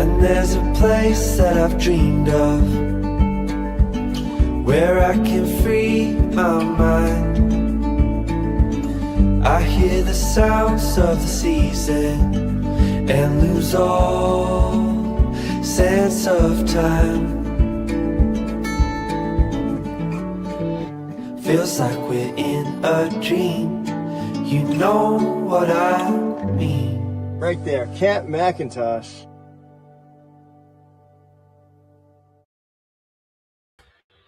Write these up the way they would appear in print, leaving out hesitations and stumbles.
And there's a place that I've dreamed of, where I can free my mind. I hear the sounds of the season and lose all sense of time. Feels like we're in a dream, you know what I mean. Right there, Camp McIntosh.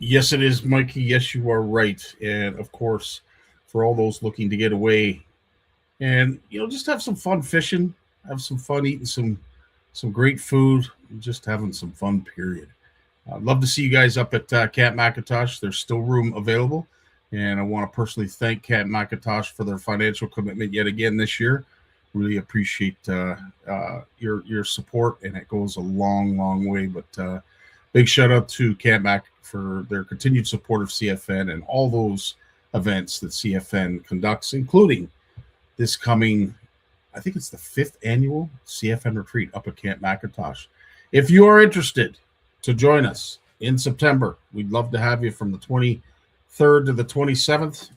Yes, it is, Mikey. Yes, you are right. And of course, for all those looking to get away and, just have some fun fishing, have some fun eating some great food, and just having some fun, period. I'd love to see you guys up at Camp McIntosh. There's still room available. And I want to personally thank Camp McIntosh for their financial commitment yet again this year. Really appreciate your support, and it goes a long, long way. But big shout out to Camp Mac for their continued support of CFN and all those events that CFN conducts, including this coming, I think it's the 5th annual CFN retreat up at Camp McIntosh. If you are interested to join us in September, we'd love to have you from the 23rd to the 27th.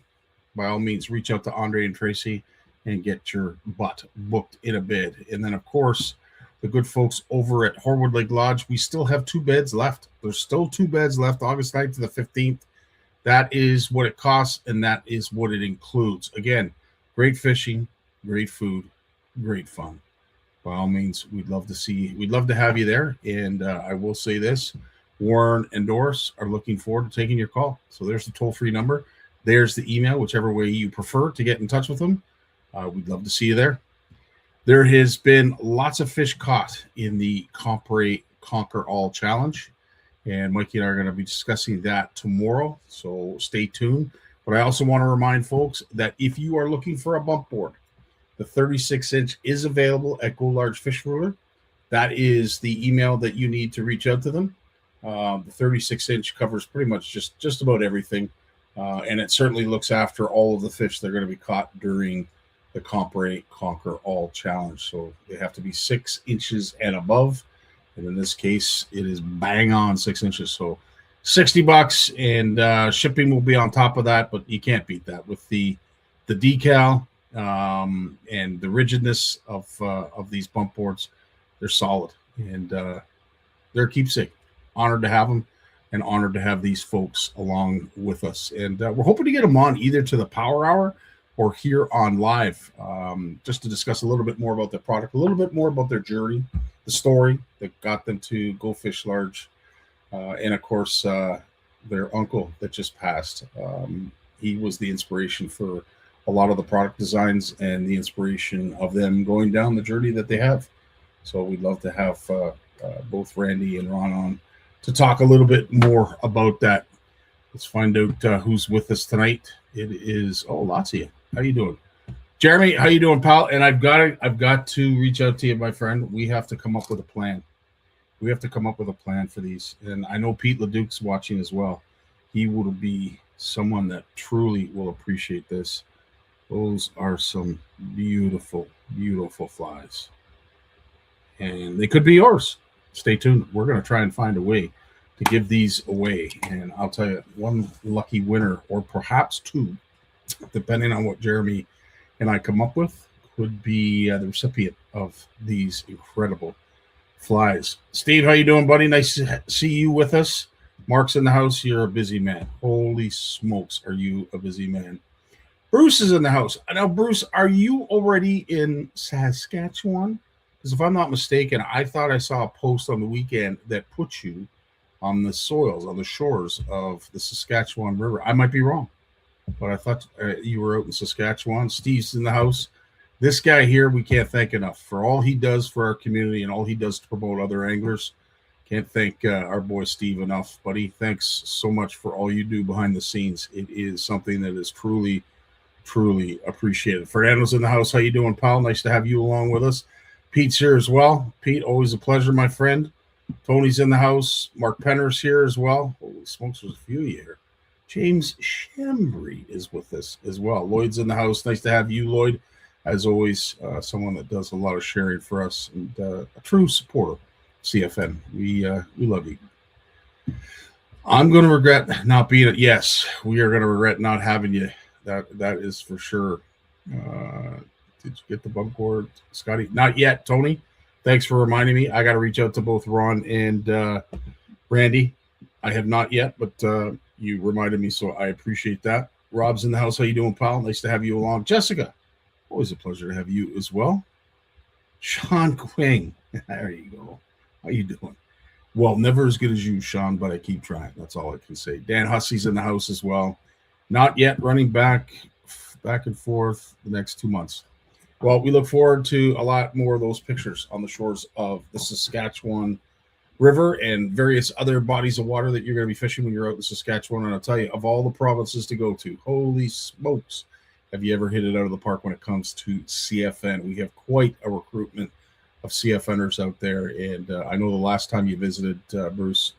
By all means, reach out to Andre and Tracy and get your butt booked in a bed. And then, of course, the good folks over at Horwood Lake Lodge, we still have 2 beds left. There's still 2 beds left, August 9th to the 15th. That is what it costs, and that is what it includes. Again, great fishing, great food, great fun. By all means, we'd love to have you there. And I will say this, Warren and Doris are looking forward to taking your call. So there's the toll-free number. There's the email, whichever way you prefer to get in touch with them. We'd love to see you there. There has been lots of fish caught in the Conquer All Challenge, and Mikey and I are going to be discussing that tomorrow, so stay tuned. But I also want to remind folks that if you are looking for a bump board, the 36-inch is available at Go Large Fish Ruler. That is the email that you need to reach out to them. The 36-inch covers pretty much just about everything, and it certainly looks after all of the fish that are going to be caught during the Conquer All Challenge. So they have to be 6 inches and above. And in this case, it is bang on 6 inches. So $60, and shipping will be on top of that, but you can't beat that with the decal and the rigidness of these bump boards. They're solid, and they're a keepsake. Honored to have them, and honored to have these folks along with us. And we're hoping to get them on either to the Power Hour or here on live, just to discuss a little bit more about their product, a little bit more about their journey, the story that got them to go fish large, and of course, their uncle that just passed. He was the inspiration for a lot of the product designs and the inspiration of them going down the journey that they have. So we'd love to have both Randy and Ron on to talk a little bit more about that. Let's find out who's with us tonight. It is lots of you. How you doing, Jeremy? How you doing, pal? And I've got to reach out to you, my friend. We have to come up with a plan. We have to come up with a plan for these. And I know Pete LeDuc's watching as well. He will be someone that truly will appreciate this. Those are some beautiful, beautiful flies, and they could be yours. Stay tuned. We're going to try and find a way to give these away. And I'll tell you, one lucky winner, or perhaps 2, depending on what Jeremy and I come up with, could be the recipient of these incredible flies. Steve, how you doing, buddy? Nice to see you with us. Mark's in the house. You're a busy man. Holy smokes, are you a busy man? Bruce is in the house. Now, Bruce, are you already in Saskatchewan? Because if I'm not mistaken, I thought I saw a post on the weekend that put you on the soils, on the shores of the Saskatchewan River. I might be wrong, but I thought you were out in Saskatchewan. Steve's in the house. This guy here, we can't thank enough for all he does for our community and all he does to promote other anglers. Can't thank our boy Steve enough, buddy. Thanks so much for all you do behind the scenes. It is something that is truly, truly appreciated. Fernando's in the house. How you doing, pal? Nice to have you along with us. Pete's here as well. Pete, always a pleasure, my friend. Tony's in the house. Mark Penner's here as well. Holy smokes, there's a few of you here. James Shambry is with us as well. Lloyd's in the house. Nice to have you, Lloyd. As always, someone that does a lot of sharing for us and a true supporter CFN. We love you. I'm going to regret not being it. Yes, we are going to regret not having you. That is for sure. Did you get the bump board, Scotty? Not yet, Tony. Thanks for reminding me. I got to reach out to both Ron and Randy. I have not yet, but you reminded me, so I appreciate that. Rob's in the house. How you doing, pal? Nice to have you along. Jessica, always a pleasure to have you as well. Sean Quing, there you go. How you doing? Well, never as good as you, Sean, but I keep trying. That's all I can say. Dan Hussey's in the house as well. Not yet, running back and forth the next 2 months. Well, we look forward to a lot more of those pictures on the shores of the Saskatchewan River and various other bodies of water that you're going to be fishing when you're out in Saskatchewan. And I'll tell you, of all the provinces to go to, holy smokes, have you ever hit it out of the park when it comes to CFN? We have quite a recruitment of CFNers out there. And I know the last time you visited, Bruce,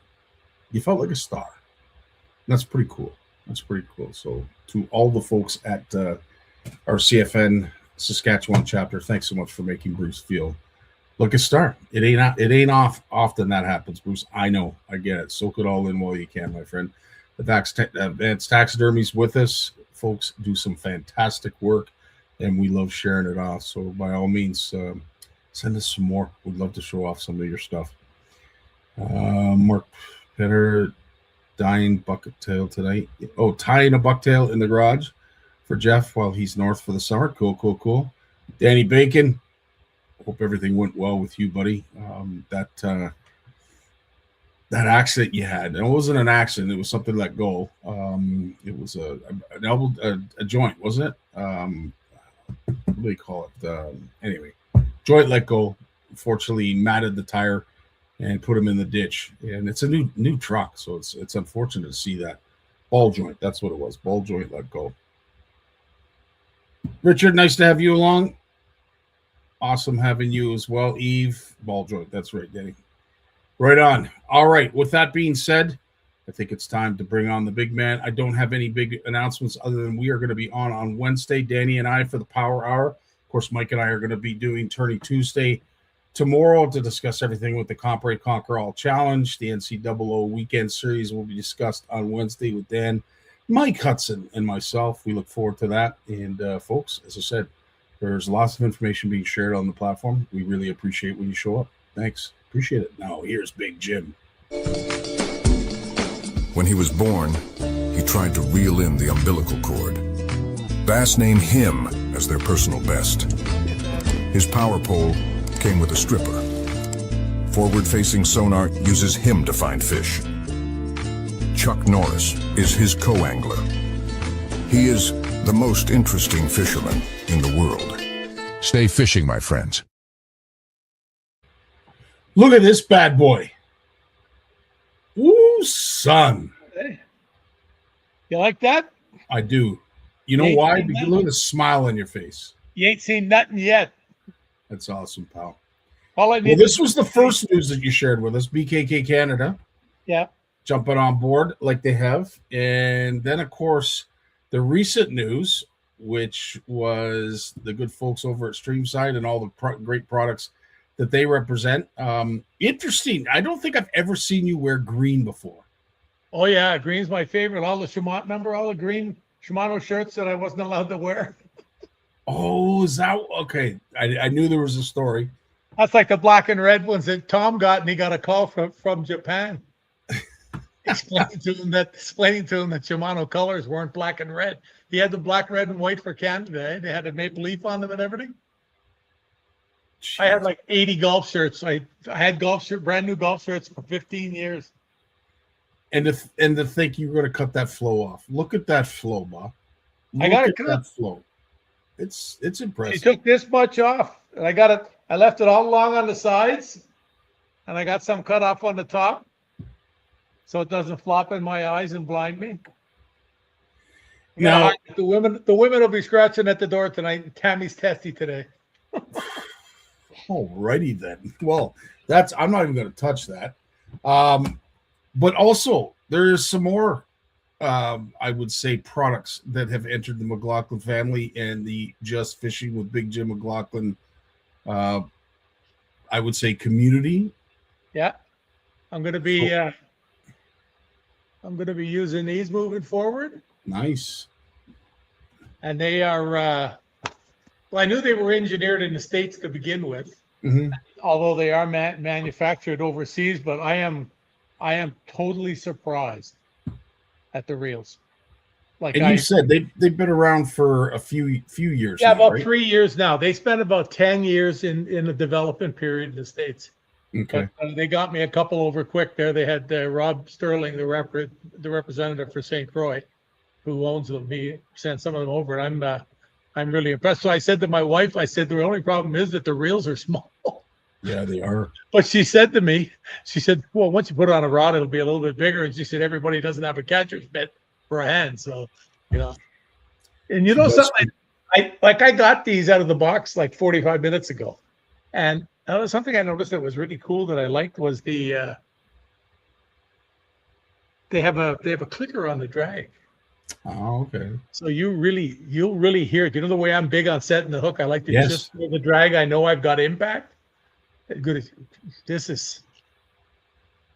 you felt like a star. And that's pretty cool. That's pretty cool. So to all the folks at our CFN Saskatchewan chapter, thanks so much for making Bruce feel like a star. It ain't often that happens, Bruce. I know. I get it. Soak it all in while you can, my friend. Advanced Taxidermy's with us. Folks do some fantastic work, and we love sharing it off. So by all means, send us some more. We'd love to show off some of your stuff. Mark Petter, dying bucktail tonight. Oh, tying a bucktail in the garage for Jeff while he's north for the summer. Cool. Danny Bacon, hope everything went well with you, buddy. That accident you had, and it wasn't an accident. It was something let go. It was a joint, wasn't it? What do they call it? Anyway, joint let go. Unfortunately, matted the tire and put him in the ditch. And it's a new truck, so it's unfortunate to see that. Ball joint, that's what it was. Ball joint let go. Richard, nice to have you along. Awesome having you as well. Eve, ball joint. That's right, Danny. Right on. All right. With that being said, I think it's time to bring on the big man. I don't have any big announcements other than we are going to be on Wednesday, Danny and I, for the Power Hour. Of course, Mike and I are going to be doing Tourney Tuesday tomorrow to discuss everything with the Compre Conquer All Challenge. The NCAA Weekend Series will be discussed on Wednesday with Dan, Mike Hudson, and myself. We look forward to that. And, folks, as I said, there's lots of information being shared on the platform. We really appreciate when you show up. Thanks. Appreciate it. Now, here's Big Jim. When he was born, he tried to reel in the umbilical cord. Bass named him as their personal best. His power pole came with a stripper. Forward-facing sonar uses him to find fish. Chuck Norris is his co-angler. He is the most interesting fisherman in the world. Stay fishing, my friends. Look at this bad boy. Ooh, son. Hey. You like that? I do. You know why? Because look at the smile on your face. You ain't seen nothing yet. That's awesome, pal. Well, this was the first news that you shared with us, BKK Canada. Yeah. Jumping on board like they have. And then, of course, the recent news, which was the good folks over at Streamside and all the great products that they represent. Interesting. I don't think I've ever seen you wear green before. Oh, yeah. Green's my favorite. All the Shimano, remember all the green Shimano shirts that I wasn't allowed to wear? Oh, is that okay? I knew there was a story. That's like the black and red ones that Tom got, and he got a call from Japan. explaining to him that Shimano colors weren't black and red. He had the black, red, and white for Canada. Eh? They had a maple leaf on them and everything. Jeez. I had like 80 golf shirts. I had brand new golf shirts for 15 years. And to think you're going to cut that flow off. Look at that flow, Bob. I got it cut. That flow. It's impressive. He took this much off, and I left it all along on the sides, and I got some cut off on the top, so it doesn't flop in my eyes and blind me. Now the women will be scratching at the door tonight. Tammy's testy today. Alrighty then. Well, I'm not even going to touch that. But also there's some more, I would say, products that have entered the McLaughlin family and the Just Fishing with Big Jim McLaughlin, I would say, community. Yeah. I'm going to be using these moving forward. Nice. And they are, well, I knew they were engineered in the States to begin with, although they are manufactured overseas, but I am totally surprised at the reels. Like And you said they've been around for a few years. Yeah, now, about right? 3 years now. They spent about 10 years in the development period in the States. Okay. But they got me a couple over quick there. They had Rob Sterling, the representative for St. Croix, who owns them. He sent some of them over, and I'm really impressed. So I said to my wife, I said, the only problem is that the reels are small. Yeah, they are. But she said to me, she said, well, once you put it on a rod, it'll be a little bit bigger. And she said, everybody doesn't have a catcher's mitt for a hand. So, you know, and you know something, I got these out of the box like 45 minutes ago. And something I noticed that was really cool that I liked was the they have a clicker on the drag. Oh, okay. So you'll really hear it. You know the way I'm big on setting the hook. I like to just with the drag. I know I've got impact. Good. This is,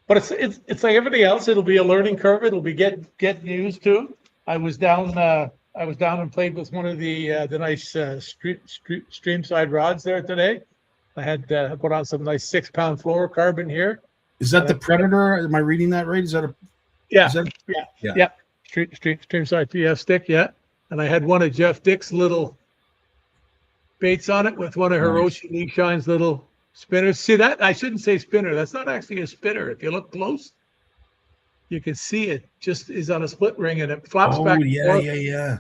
but it's like everything else. It'll be a learning curve. It'll be getting used to. I was down and played with one of the nice stream side rods there today. I had put on some nice 6-pound fluorocarbon here. Is that the Predator? Am I reading that right? Is that a? Yeah. Is that, Yeah. Stream side PF stick. Yeah. And I had one of Jeff Dick's little baits on it with one of Hiroshi Lee Shine's little spinners. See that? I shouldn't say spinner. That's not actually a spinner. If you look close, you can see it just is on a split ring and it flops back. Yeah.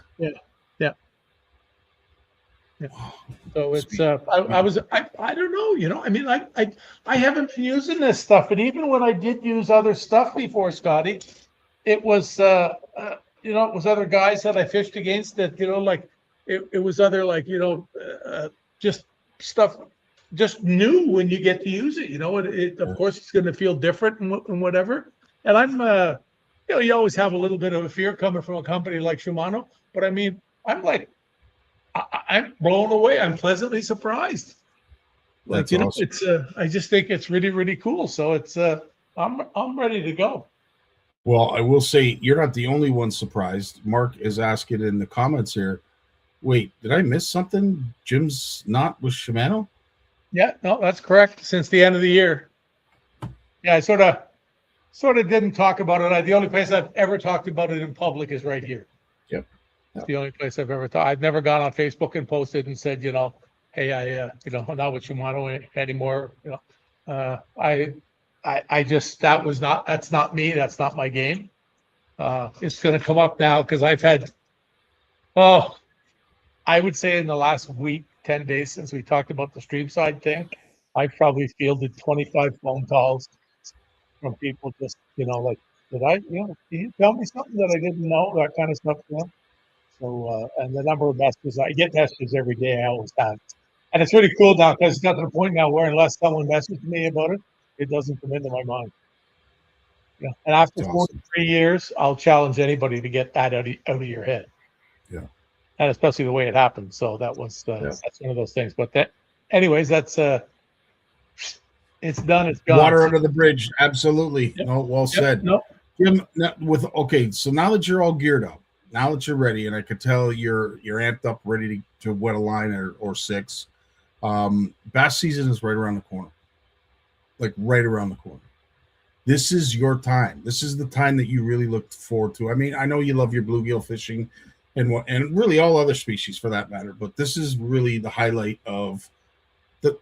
So it's I don't know, you know. I mean, I haven't been using this stuff, and even when I did use other stuff before, Scotty, it was you know, it was other guys that I fished against that, you know, like it was other, like, you know, just stuff just new when you get to use it, you know. It of course it's going to feel different and whatever. And I'm you know, you always have a little bit of a fear coming from a company like Shimano, but I mean, I'm like, I'm blown away. I'm pleasantly surprised. Like, That's you know, awesome. it's I just think it's really, really cool. So it's I'm ready to go. Well, I will say you're not the only one surprised. Mark is asking in the comments here. Wait, did I miss something? Jim's not with Shimano? Yeah, no, that's correct. Since the end of the year. Yeah, I sort of didn't talk about it. The only place I've ever talked about it in public is right here. Yep. That's the only place I've ever thought. I've never gone on Facebook and posted and said, you know, hey, you know, I'm not with Shimano anymore. You know, I just, that's not me. That's not my game. It's going to come up now because I've had, I would say in the last week, 10 days since we talked about the stream side thing, I've probably fielded 25 phone calls from people just, you know, like, did you tell me something that I didn't know? That kind of stuff, you know? So, and the number of messages, I get messages every day. I always have. And it's really cool now because it's got to the point now where unless someone messages me about it, it doesn't come into my mind. Yeah. And after 43 years, I'll challenge anybody to get that out of your head. Yeah. And especially the way it happened. So that was, that's one of those things. But anyways, that's, it's done. It's gone. Water under the bridge. Absolutely. Yep. No, well said. Nope. Jim, okay, so now that you're all geared up, now that you're ready, and I could tell you're amped up, ready to wet a line or six. Bass season is right around the corner. Like right around the corner. This is your time. This is the time that you really look forward to. I mean, I know you love your bluegill fishing and really all other species for that matter, but this is really the highlight of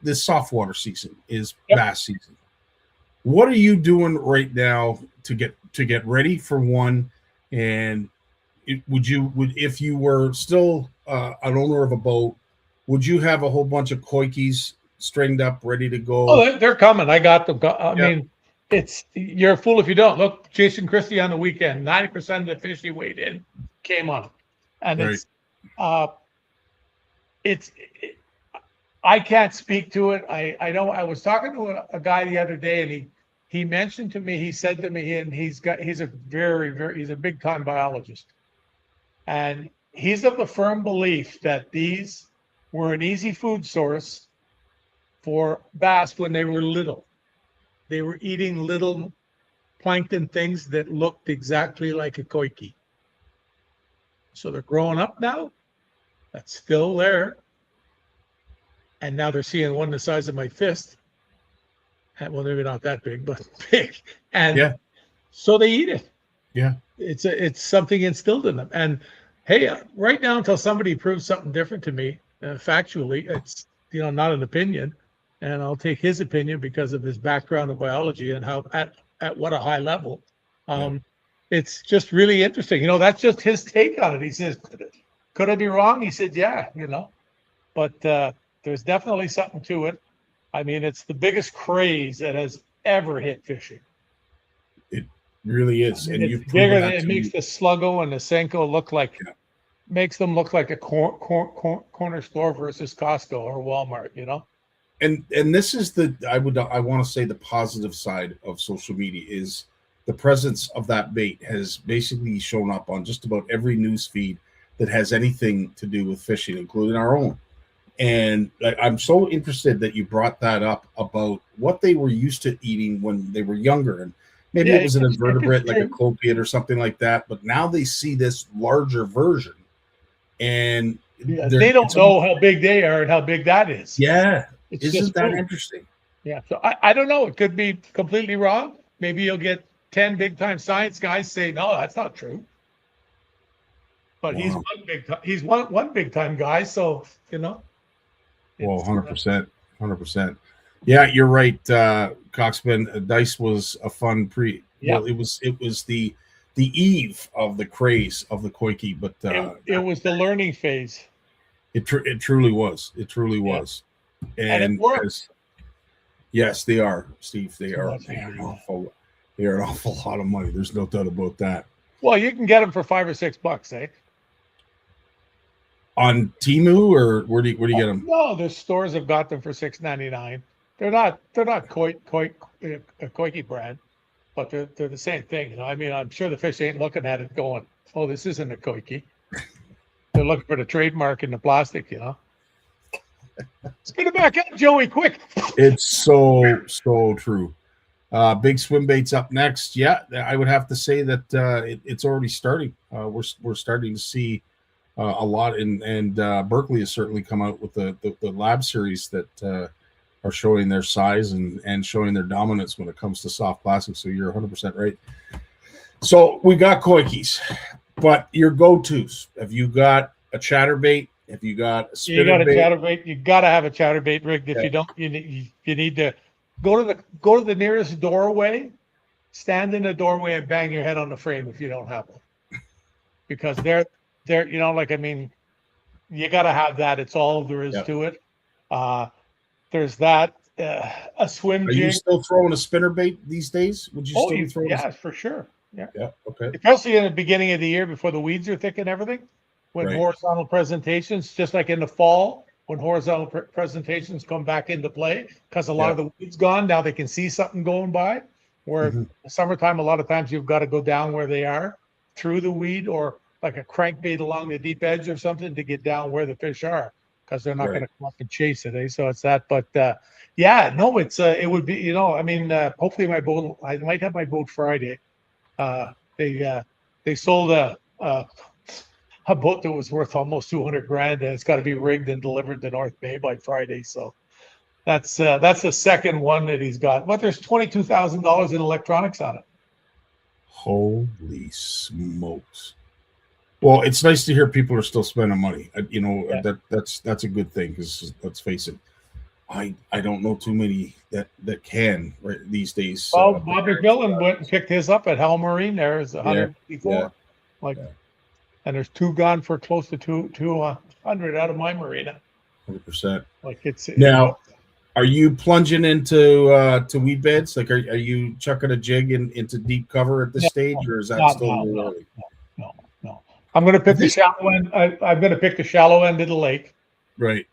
this softwater season is bass season. What are you doing right now to get ready for one? And if you were still an owner of a boat, would you have a whole bunch of koikis stringed up, ready to go? Oh, they're coming. I got them. I mean, you're a fool if you don't. Look, Jason Christie on the weekend, 90% of the fish he weighed in came on him. And I can't speak to it. I know I was talking to a guy the other day, and he mentioned to me, he said to me, and he's a he's a big time biologist. And he's of the firm belief that these were an easy food source for bass when they were little. they were eating little plankton things that looked exactly like a koiki. So they're growing up now. That's still there. And now they're seeing one the size of my fist. And, well, maybe not that big, but big. And Yeah. so they eat it. Yeah. It's something instilled in them. And hey, right now until somebody proves something different to me, factually, it's not an opinion, and I'll take his opinion because of his background in biology and how at what a high level. It's just really interesting. That's just his take on it. He says, "Could I be wrong?" He said, "Yeah, but there's definitely something to it. I mean, it's the biggest craze that has ever hit fishing. It really is, and It's you've bigger proven than that it to makes me. the Sluggo and the Senko look like, makes them look like a corner store versus Costco or Walmart. And this is I want to say the positive side of social media is the presence of that bait has basically shown up on just about every news feed that has anything to do with fishing, including our own. And I'm so interested that you brought that up about what they were used to eating when they were younger, and maybe it was an invertebrate like a copiad or something like that. But now they see this larger version, and they don't know how big they are and how big that is. Yeah, It's isn't that food. interesting? Yeah, so I don't know. It could be completely wrong. Maybe you'll get 10 big time science guys say, no, that's not true. But Wow. he's one big time guy, so Well, 100%, 100%. Yeah, you're right, Coxman. Dice was a fun Yeah. Well, it was the eve of the craze of the koiki, but it was the learning phase. It truly was. It truly was. And it works. Yes, they are, Steve. They are. That's They are an awful lot of money. There's no doubt about that. Well, you can get them for $5 or $6, eh? On Temu, or where do you get them? No, the stores have got them for $6.99. They're not koiki brand, but they're the same thing. I mean, I'm sure the fish ain't looking at it going, "Oh, this isn't a koiki." They're looking for the trademark in the plastic. Let's get it back up, Joey, quick. It's so true. Big swim baits up next. Yeah, I would have to say that it's already starting. We're starting to see a lot, and Berkeley has certainly come out with the lab series that are showing their size and showing their dominance when it comes to soft plastic. So you're 100% right. So we got koikis, but your go-tos. Have you got a chatterbait? Have you got a spinner? You got a chatterbait. You got to have a chatterbait rigged. If you don't, you need to go to the nearest doorway, stand in the doorway, and bang your head on the frame if you don't have one, because they're I mean, you got to have that. It's all there is to it. There's that. A swim jig. Are you still throwing a spinner bait these days? Would you still be throwing? Yeah, for sure. Yeah. Okay. Especially in the beginning of the year before the weeds are thick and everything. When horizontal presentations, just like in the fall, when horizontal presentations come back into play, because a lot of the weeds gone, now they can see something going by. Where summertime, a lot of times you've got to go down where they are through the weed, or like a crankbait along the deep edge or something to get down where the fish are, because they're not going to come up and chase it. Eh? So it's that. But it would be, I mean, hopefully my boat, I might have my boat Friday. They sold a boat that was worth almost $200,000, and it's got to be rigged and delivered to North Bay by Friday. So that's the second one that he's got. But there's $22,000 in electronics on it. Holy smokes! Well, it's nice to hear people are still spending money. That's a good thing, because let's face it, I don't know too many that can these days. Well, Bob McMillan went and picked his up at Hell Marine. There's 154. And there's two gone for close to 200 out of my marina. 100%. Like it's now. Are you plunging into to weed beds? Like, are you chucking a jig into deep cover at this stage, or is that still early? No. I'm going to pick the shallow end. I'm going to pick the shallow end of the lake, right?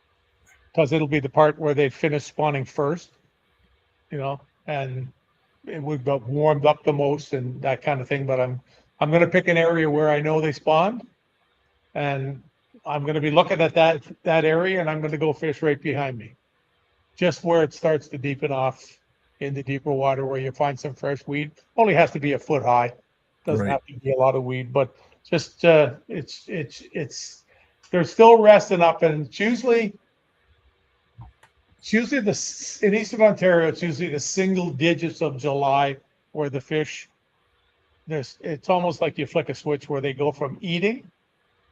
Because it'll be the part where they finish spawning first, and it would get warmed up the most and that kind of thing. But I'm going to pick an area where I know they spawned, and I'm going to be looking at that area, and I'm going to go fish right behind me, just where it starts to deepen off in the deeper water where you find some fresh weed. Only has to be a foot high. Doesn't Right. have to be a lot of weed, but just it's they're still resting up, and it's usually in eastern Ontario, it's usually the single digits of July where the fish, it's almost like you flick a switch where they go from eating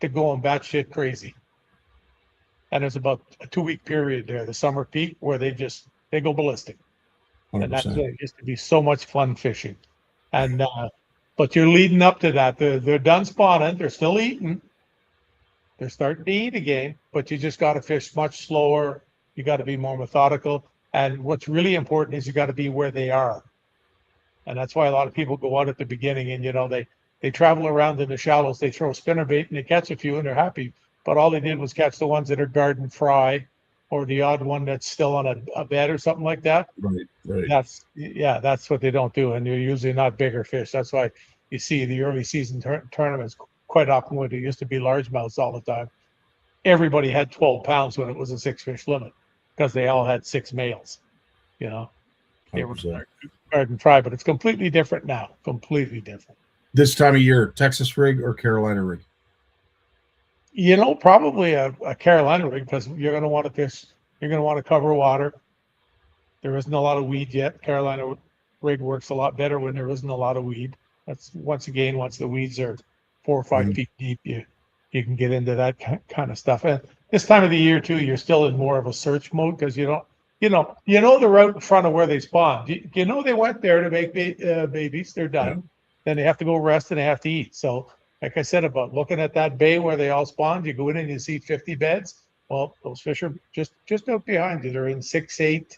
to going batshit crazy. And there's about a 2-week period there, the summer peak, where they go ballistic. And that's 100%. when it used to be so much fun fishing. And but you're leading up to that. They're done spawning, they're still eating. They're starting to eat again, but you just got to fish much slower. You got to be more methodical. And what's really important is you got to be where they are. And that's why a lot of people go out at the beginning and, they travel around in the shallows, they throw spinnerbait and they catch a few and they're happy. But all they did was catch the ones that are garden fry or the odd one that's still on a bed or something like that. Right. That's what they don't do. And they're usually not bigger fish. That's why you see the early season tournaments quite often when it used to be largemouths all the time. Everybody had 12 pounds when it was a 6-fish limit because they all had 6 males. They were 100%. garden fry, but it's completely different now. Completely different. This time of year, Texas rig or Carolina rig? Probably a Carolina rig because you're going to want to fish. You're going to want to cover water. There isn't a lot of weed yet. Carolina rig works a lot better when there isn't a lot of weed. That's once the weeds are 4 or 5 feet deep, you can get into that kind of stuff. And this time of the year too, you're still in more of a search mode because you know the route in front of where they spawn. They went there to make babies. They're done. Yeah. Then they have to go rest and they have to eat. So, like I said about looking at that bay where they all spawned, you go in and you see 50 beds. Well, those fish are just out behind you. They're in 6, 8,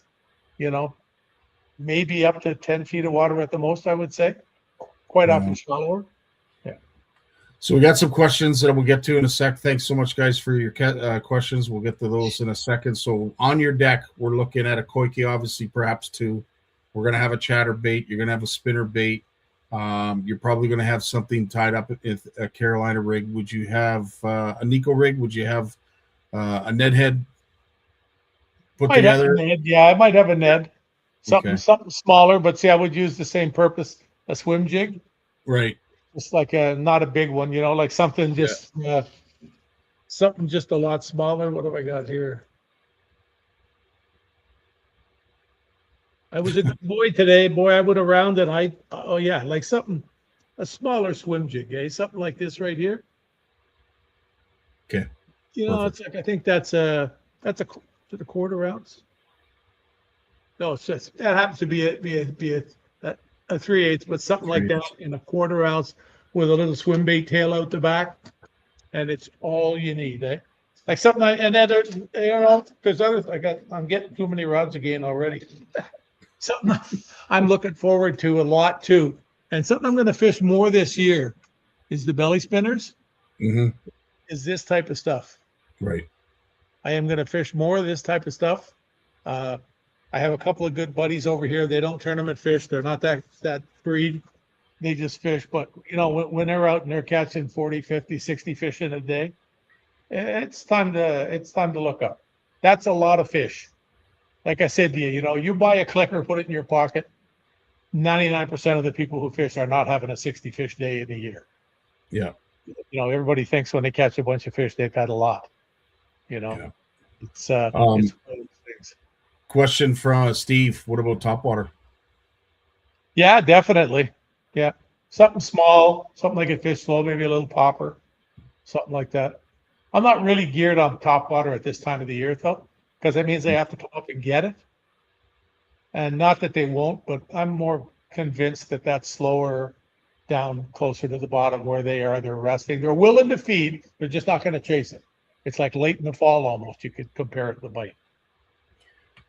maybe up to 10 feet of water at the most, I would say. Quite often shallower. Yeah. So we got some questions that we'll get to in a sec. Thanks so much, guys, for your questions. We'll get to those in a second. So on your deck, we're looking at a koiki, obviously, perhaps 2. We're going to have a chatterbait. You're going to have a spinner bait. You're probably going to have something tied up with a Carolina rig. Would you have a Nico rig? Would you have a Ned head put together? Yeah, I might have a Ned. Something smaller, but see, I would use the same purpose, a swim jig. Right. Just like not a big one, like something just something just a lot smaller. What have I got here? I was a good boy today. Boy, I would have rounded. Like a smaller swim jig, something like this right here. Okay. It's like I think that's a quarter ounce. No, it's just that happens to be a 3/8, but something like that in a quarter ounce with a little swim bait tail out the back, and it's all you need, Like something and then there's others. I'm getting too many rods again already. Something I'm looking forward to a lot too, and something I'm going to fish more this year is the belly spinners. Mm-hmm. Is this type of stuff. Right. I am going to fish more of this type of stuff. I have a couple of good buddies over here. They don't tournament fish. They're not that breed. They just fish. But, when they're out and they're catching 40, 50, 60 fish in a day, it's time to look up. That's a lot of fish. Like I said to you, you buy a clicker, put it in your pocket. 99% of the people who fish are not having a 60 fish day in a year. Yeah. Everybody thinks when they catch a bunch of fish, they've had a lot. Yeah. It's one of those things. Question from Steve. What about topwater? Yeah, definitely. Yeah. Something small, something like a fish slow, maybe a little popper, something like that. I'm not really geared on topwater at this time of the year, though, because that means they have to come up and get it. And not that they won't, but I'm more convinced that that's slower down closer to the bottom where they're resting. They're willing to feed. They're just not going to chase it. It's like late in the fall almost. You could compare it to the bite.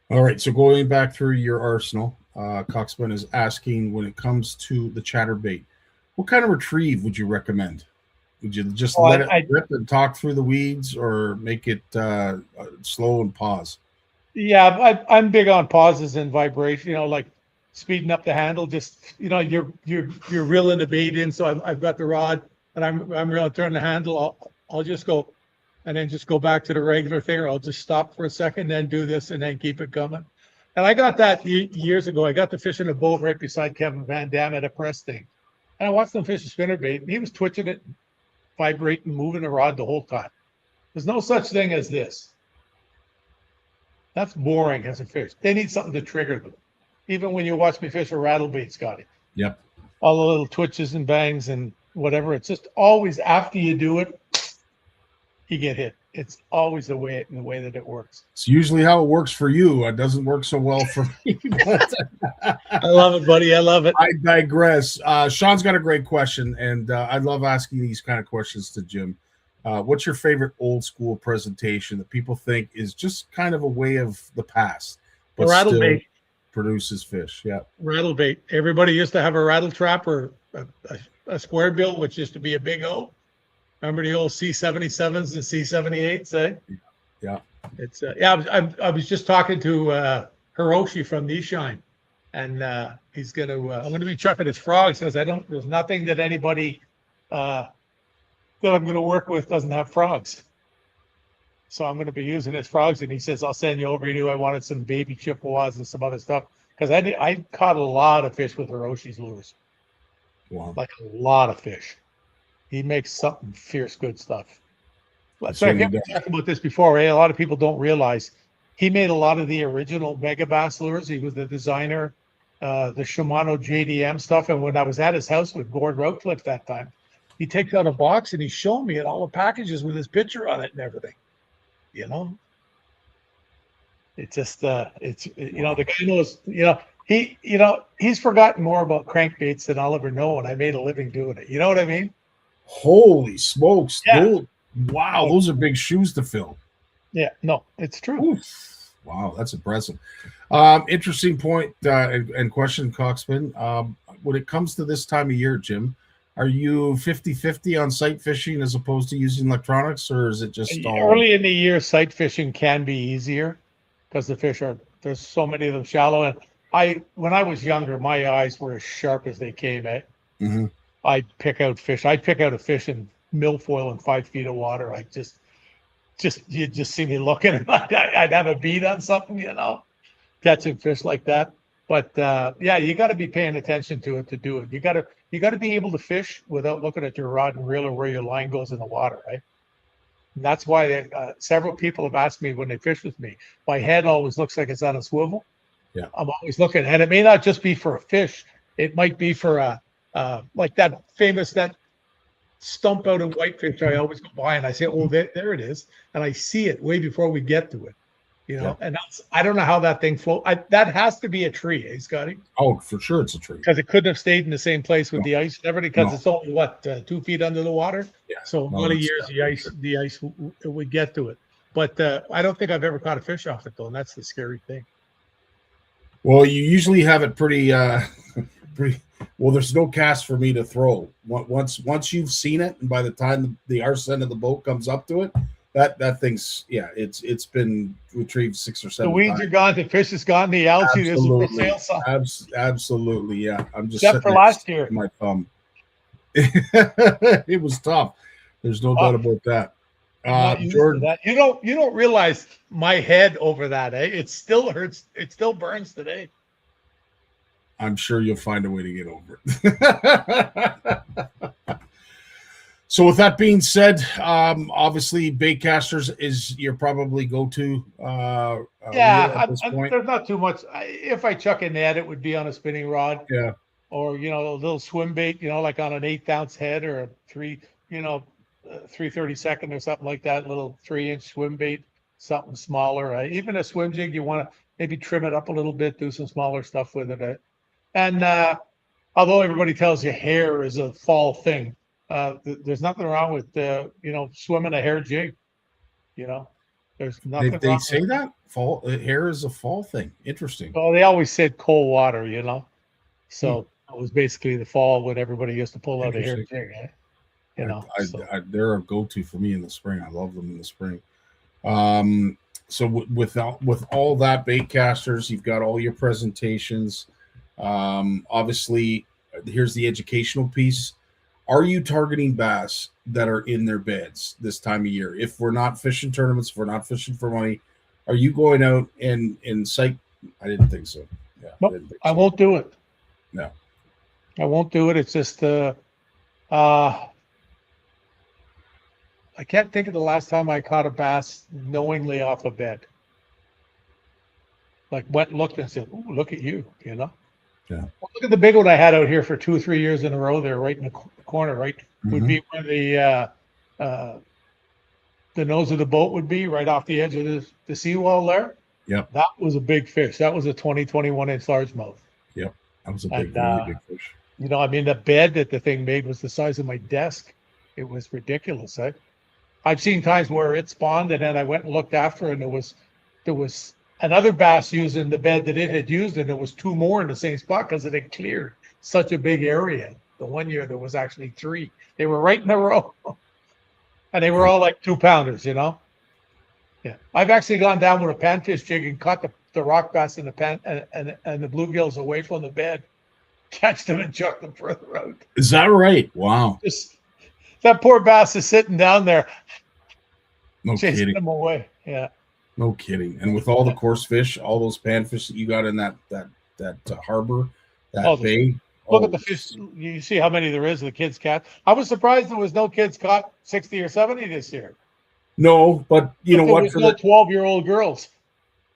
All right. So going back through your arsenal, Coxman is asking when it comes to the chatterbait, what kind of retrieve would you recommend? Would you just let it rip and talk through the weeds, or make it slow and pause? Yeah, I'm big on pauses and vibration. Like speeding up the handle. Just you're reeling the bait in. So I've got the rod, and I'm really turning the handle. I'll just go, and then just go back to the regular thing. Or I'll just stop for a second, then do this, and then keep it coming. And I got that years ago. I got to fish in a boat right beside Kevin Van Dam at a press thing. And I watched him fish a spinnerbait, and he was twitching it, vibrating, moving the rod the whole time. There's no such thing as this. That's boring as a fish. They need something to trigger them. Even when you watch me fish a rattle bait, Scotty. Yep. All the little twitches and bangs and whatever. It's just always after you do it, you get hit. It's always the way that it works. It's usually how it works for you. It doesn't work so well for me. But I love it, buddy. I love it. I digress. Sean's got a great question, and I love asking these kind of questions to Jim. What's your favorite old school presentation that people think is just kind of a way of the past, but rattle still bait produces fish? Yeah. Rattle bait. Everybody used to have a rattle trap or a square bill, which used to be a big O. Remember the old C77s and C78s, eh? Yeah. It's I was just talking to Hiroshi from Nishine, and he's gonna I'm gonna be chucking his frogs because there's nothing that anybody that I'm gonna work with doesn't have frogs. So I'm gonna be using his frogs, and he says I'll send you over. He knew I wanted some baby Chippewas and some other stuff because I caught a lot of fish with Hiroshi's lures. Wow. Like a lot of fish. He makes something fierce good stuff. So I talked about this before, eh? A lot of people don't realize he made a lot of the original mega bass lures. He was the designer, the Shimano JDM stuff. And when I was at his house with Gord Routcliffe that time, he takes out a box and he's showing me all the packages with his picture on it and everything. You know, it's just the guy knows. He's forgotten more about crankbaits than I'll ever know, and I made a living doing it. You know what I mean? Holy smokes. Yeah. Wow, those are big shoes to fill. Yeah, no, it's true. Oof. Wow, that's impressive. Interesting point and question, Coxman. When it comes to this time of year, Jim, are you 50-50 on sight fishing as opposed to using electronics, or is it just early in the year? Sight fishing can be easier because the fish there's so many of them shallow. And when I was younger, my eyes were as sharp as they came. Mm-hmm. I'd pick out fish. I'd pick out a fish in milfoil in 5 feet of water. You'd just see me looking, and I'd have a bead on something, catching fish like that. But you got to be paying attention to it to do it. You got to be able to fish without looking at your rod and reel or where your line goes in the water, right? And that's why several people have asked me when they fish with me. My head always looks like it's on a swivel. Yeah, I'm always looking, and it may not just be for a fish. It might be for like that stump out of whitefish. I always go by and I say, "Oh, there it is," and I see it way before we get to it. Yeah. And I don't know how that thing floats. That has to be a tree, eh, Scotty? Oh, for sure, it's a tree because it couldn't have stayed in the same place with the ice and everything. Because it's only 2 feet under the water. Yeah. So a lot of years the ice would get to it. But I don't think I've ever caught a fish off it though, and that's the scary thing. Well, you usually have it pretty. Well, there's no cast for me to throw. Once you've seen it, and by the time the arse end of the boat comes up to it, that thing's it's been retrieved 6 or 7 The weeds times. are gone, the fish is gone, the algae is for sale sign. Absolutely, yeah. I'm just except for last year. My thumb. It was tough. There's no doubt about that. Jordan, you don't realize my head over that, eh? It still hurts. It still burns today. I'm sure you'll find a way to get over it. So with that being said, obviously baitcasters is your probably go-to. At this point. There's not too much. If I chuck a net, it would be on a spinning rod. Yeah. Or a little swim bait, like on an 1/8 ounce head or a 3/32 or something like that. Little 3-inch swim bait, something smaller. Even a swim jig, you want to maybe trim it up a little bit, do some smaller stuff with it. And although everybody tells you hair is a fall thing, there's nothing wrong with swimming a hair jig. There's nothing. They say that fall hair is a fall thing. Interesting. Well, they always said cold water. So it was basically the fall when everybody used to pull out a hair jig. They're a go-to for me in the spring. I love them in the spring. So with all that baitcasters, you've got all your presentations. Obviously, here's the educational piece. Are you targeting bass that are in their beds this time of year? If we're not fishing tournaments, if we're not fishing for money, are you going out and sight I didn't think so. Yeah, Nope, didn't think I so. won't do it. No. I won't do it. It's just I can't think of the last time I caught a bass knowingly off a bed. Like went and looked and said, "Ooh, look at you," you know. Yeah. Well, look at the big one I had out here for 2 or 3 years in a row. There, right in the corner, right would be where the nose of the boat would be, right off the edge of the seawall there. Yep. That was a big fish. That was a 21-inch largemouth. Yep. That was a And, big, really big fish. You know, I mean, the bed that the thing made was the size of my desk. It was ridiculous. I've seen times where it spawned, and then I went and looked after, and there was another bass using the bed that it had used, and there was 2 more in the same spot because it had cleared such a big area. The one year there was actually 3. They were right in a row, and they were all like 2-pounders, you know. Yeah, I've actually gone down with a panfish jig and caught the rock bass in the pan and the bluegills away from the bed, catch them and chuck them further out. Is that right? Wow. Just that poor bass is sitting down there, No chasing kidding. them away. Yeah. No kidding. And with all the coarse fish, all those panfish that you got in that harbor, that Oh, bay. Look at the fish. You see how many there is of the kids caught. I was surprised there was no kids caught 60 or 70 this year. No, but you know There what? was For no the 12-year-old girls.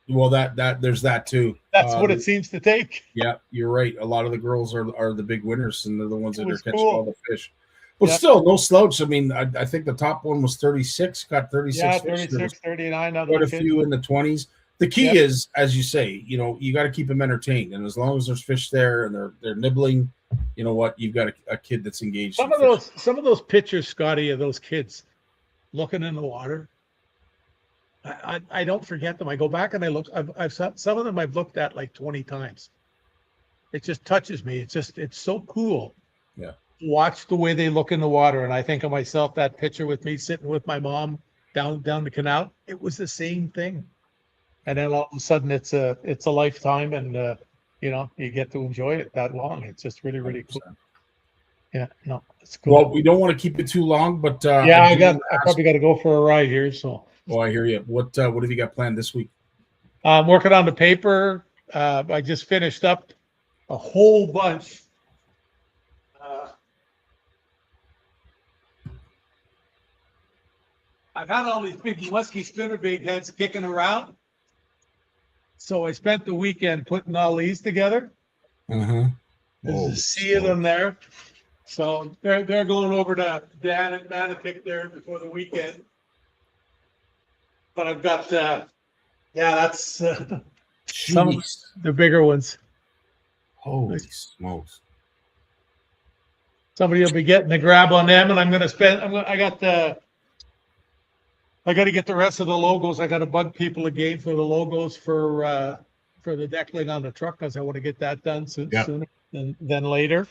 well, that there's that too. That's what it seems to take. Yeah, you're right. A lot of the girls are the big winners, and they're the ones It that are was catching cool. all the fish. But Yeah. still, no slouch. I mean, I think the top one was 36. Got 36 Yeah, fish. There 36, was 39. Other quite a kids. few in the 20s. The key Yep. is, as you say, you know, you got to keep them entertained, and as long as there's fish there and they're nibbling, you know what, you've got a kid that's engaged. Some in of fishing. those pictures, Scotty, of those kids looking in the water. I don't forget them. I go back and I look. I've some of them I've looked at like 20 times. It just touches me. It's so cool. Yeah. Watch the way they look in the water, and I think of myself, that picture with me sitting with my mom down the canal. It was the same thing. And then all of a sudden, it's a lifetime, and you know, you get to enjoy it that long. It's just really, really cool. 100%. Yeah, no, it's cool. Well, we don't want to keep it too long, but Yeah, I do probably got to go for a ride here. So Oh, I hear you. What have you got planned this week? I'm working on the paper. I just finished up a whole bunch. I've had all these big musky spinnerbait heads kicking around. So I spent the weekend putting all these together. Uh-huh. There's a sea of them there. So they're going over to Dan and Manipick there before the weekend. But I've got that's some Jeez. the bigger ones. Holy smokes. Somebody will be getting a grab on them, and I'm going to spend. I got to get the rest of the logos. I got to bug people again for the logos for the deckling on the truck, because I want to get that done sooner than later.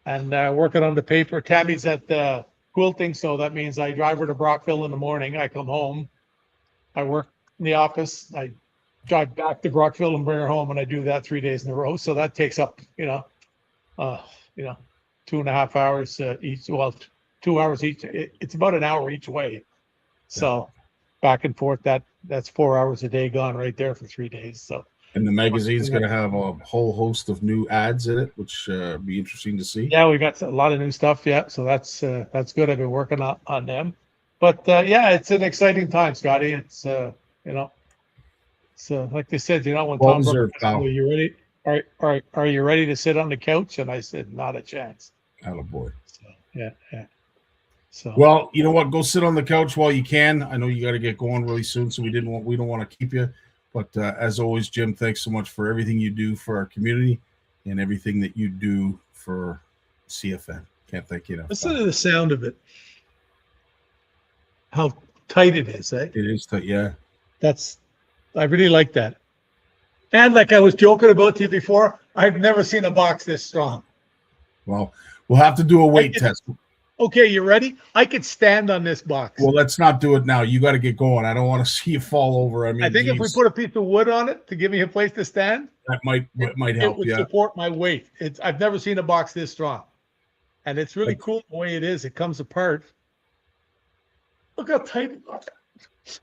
And working on the paper. Tammy's at quilting, so that means I drive her to Brockville in the morning. I come home, I work in the office, I drive back to Brockville and bring her home, and I do that 3 days in a row. So that takes up 2.5 hours each. Well, 2 hours each. It's about an hour each way. So back and forth, that's 4 hours a day gone right there for 3 days. So. And the magazine's going to have a whole host of new ads in it, which be interesting to see. Yeah, we got a lot of new stuff. Yeah, so that's good. I've been working on them, but yeah, it's an exciting time, Scotty. It's so like they said, when Well Tom deserved, Brooks asked pal. me, "You ready? Are you ready to sit on the couch?" And I said, "Not a chance." Attaboy. So yeah. So Well, you know what? Go sit on the couch while you can. I know you got to get going really soon, so we don't want to keep you. But as always, Jim, thanks so much for everything you do for our community and everything that you do for CFN. Can't thank you enough. listen to the sound of it. How tight it is, eh? It is, yeah. I really like that. And like I was joking about to you before, I've never seen a box this strong. Well, we'll have to do a weight test. Okay, you ready? I could stand on this box. Well, let's not do it now. You got to get going. I don't want to see you fall over. I mean, I think if we put a piece of wood on it to give me a place to stand, that might it help. would Yeah. support my weight. I've never seen a box this strong. And it's really Like- cool the way it is. It comes apart. Look how tight it is.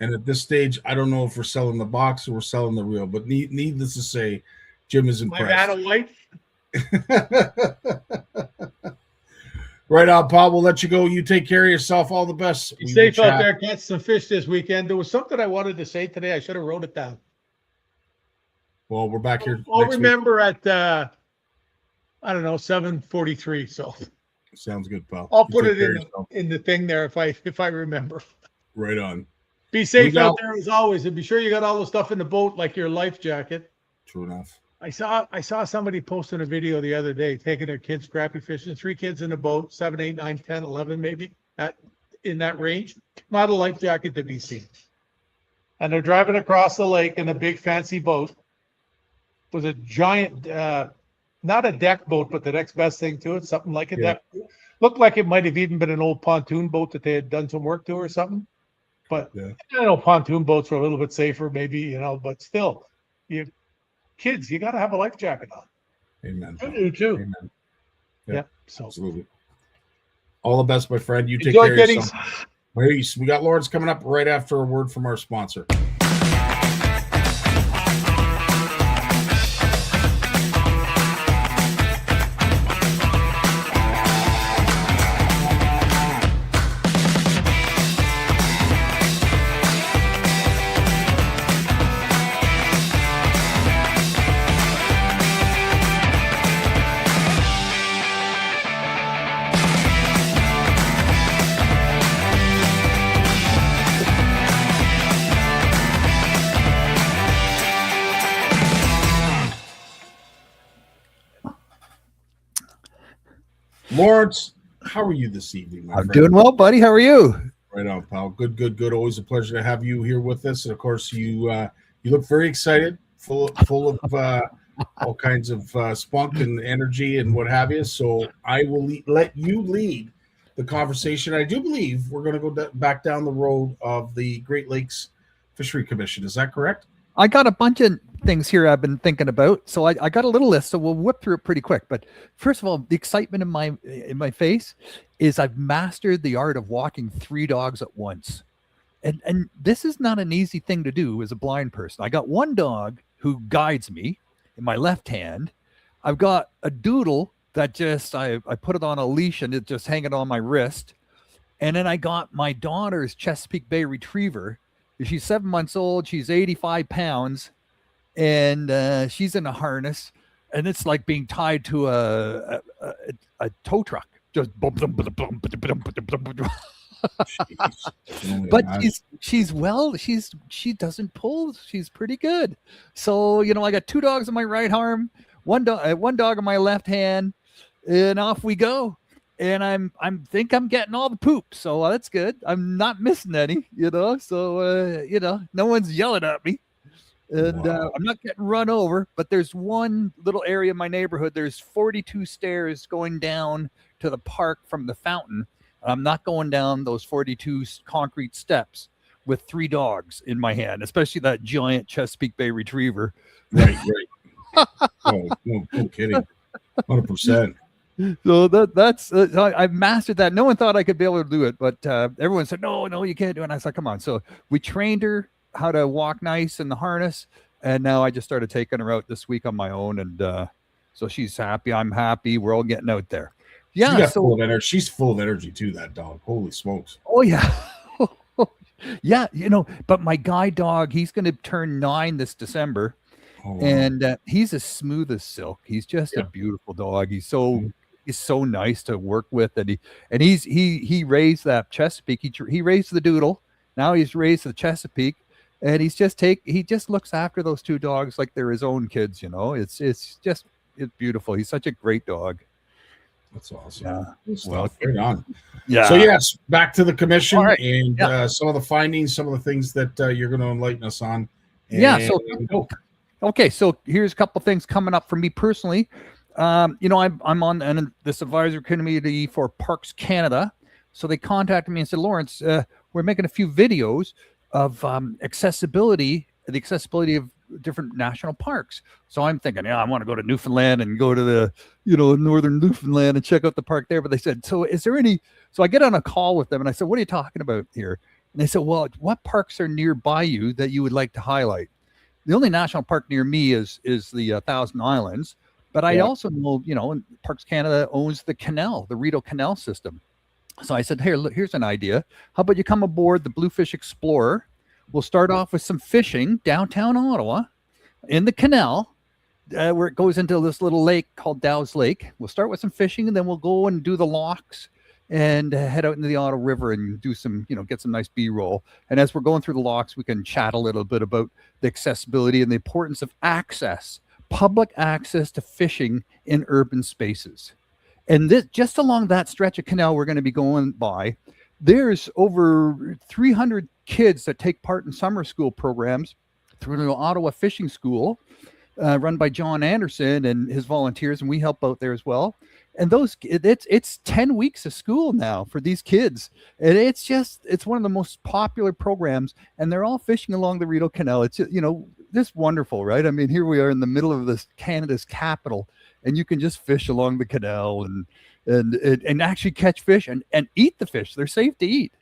And at this stage, I don't know if we're selling the box or we're selling the reel, but needless to say, Jim is My impressed. Vanna White. Right on, Paul. We'll let you go. You take care of yourself. All the best. Be We safe will out chat. there. Catch some fish this weekend. There was something I wanted to say today. I should have wrote it down. Well, we're back here. I'll next week. remember at, I don't know, 7:43. So Sounds good, pal. I'll You put take it care of yourself. in the thing there if I remember. Right on. Be safe We out got- there as always, and be sure you got all the stuff in the boat, like your life jacket. True enough. I saw somebody posting a video the other day taking their kids crappie fishing, 3 kids in the boat, 7, 8, 9, 10, 11, maybe in that range. Not a life jacket to be seen. And they're driving across the lake in a big fancy boat with a giant, not a deck boat, but the next best thing to it, something like a Yeah. deck. Looked like it might have even been an old pontoon boat that they had done some work to or something. But Yeah. I know pontoon boats are a little bit safer, maybe, but still, kids, you got to have a life jacket on. Amen. I do too. Amen. Yeah. So Absolutely. All the best, my friend. You take enjoy care of getting. yourself. Peace. We got Lawrence coming up right after a word from our sponsor. Lawrence, how are you this evening, my I'm friend? doing well, buddy. How are you? Right on, pal. Good, good, good. Always a pleasure to have you here with us. And of course, you look very excited, full of all kinds of spunk and energy and what have you. So I will let you lead the conversation. I do believe we're going to go back down the road of the Great Lakes Fishery Commission. Is that correct? I got a bunch of things here I've been thinking about. So I got a little list, so we'll whip through it pretty quick. But first of all, the excitement in my face is I've mastered the art of walking 3 dogs at once. And this is not an easy thing to do as a blind person. I got one dog who guides me in my left hand. I've got a doodle that just I put it on a leash and it just hanging on my wrist. And then I got my daughter's Chesapeake Bay Retriever. She's 7 months old. She's 85 pounds, and she's in a harness, and it's like being tied to a tow truck. Just bum, bum, bum, bum, bum, bum, bum, bum. Jeez. But she doesn't pull. She's pretty good. So I got 2 dogs on my right arm, one dog on my left hand, and off we go. And I'm getting all the poop, so that's good. I'm not missing any, So no one's yelling at me, and I'm not getting run over. But there's one little area in my neighborhood. There's 42 stairs going down to the park from the fountain. I'm not going down those 42 concrete steps with 3 dogs in my hand, especially that giant Chesapeake Bay Retriever. Right. Oh, no kidding. 100%. So that's I've mastered that. No one thought I could be able to do it, but everyone said, no, you can't do it. And I said, come on. So we trained her how to walk nice in the harness. And now I just started taking her out this week on my own. And so she's happy. I'm happy. We're all getting out there. Yeah. Full of energy. She's full of energy too, that dog. Holy smokes. Oh, yeah. Yeah. But my guide dog, he's going to turn 9 this December. Oh, wow. And he's as smooth as silk. He's just a beautiful dog. He's so nice to work with, and he raised that Chesapeake. He raised the Doodle. Now he's raised the Chesapeake, and he just looks after those 2 dogs like they're his own kids. It's beautiful. He's such a great dog. That's awesome. Yeah. Good stuff. Right on. Yeah. So yes, back to the commission All right. and some of the findings, some of the things that you're going to enlighten us on. So okay, so here's a couple things coming up for me personally. I'm on this advisory committee for Parks Canada. So they contacted me and said, Lawrence, we're making a few videos of the accessibility of different national parks. So I'm thinking, I want to go to Newfoundland and go to the, northern Newfoundland and check out the park there. But they said, so is there any, so I get on a call with them and I said, what are you talking about here? And they said, well, what parks are nearby you that you would like to highlight? The only national park near me is the Thousand Islands, but I also know, Parks Canada owns the canal, the Rideau Canal system. So I said, here, look, here's an idea. How about you come aboard the Bluefish Explorer? We'll start off with some fishing downtown Ottawa in the canal, where it goes into this little lake called Dow's Lake. We'll start with some fishing, and then we'll go and do the locks and head out into the Ottawa River and do some, get some nice B-roll. And as we're going through the locks, we can chat a little bit about the accessibility and the importance of access, public access to fishing in urban spaces. And this, just along that stretch of canal we're going to be going by, there's over 300 kids that take part in summer school programs through the Ottawa Fishing School, run by John Anderson and his volunteers, and we help out there as well. And it's 10 weeks of school now for these kids, and it's one of the most popular programs, and they're all fishing along the Rideau Canal. It's this wonderful, right? I mean, here we are in the middle of this Canada's capital, and you can just fish along the canal and actually catch fish and eat the fish. They're safe to eat.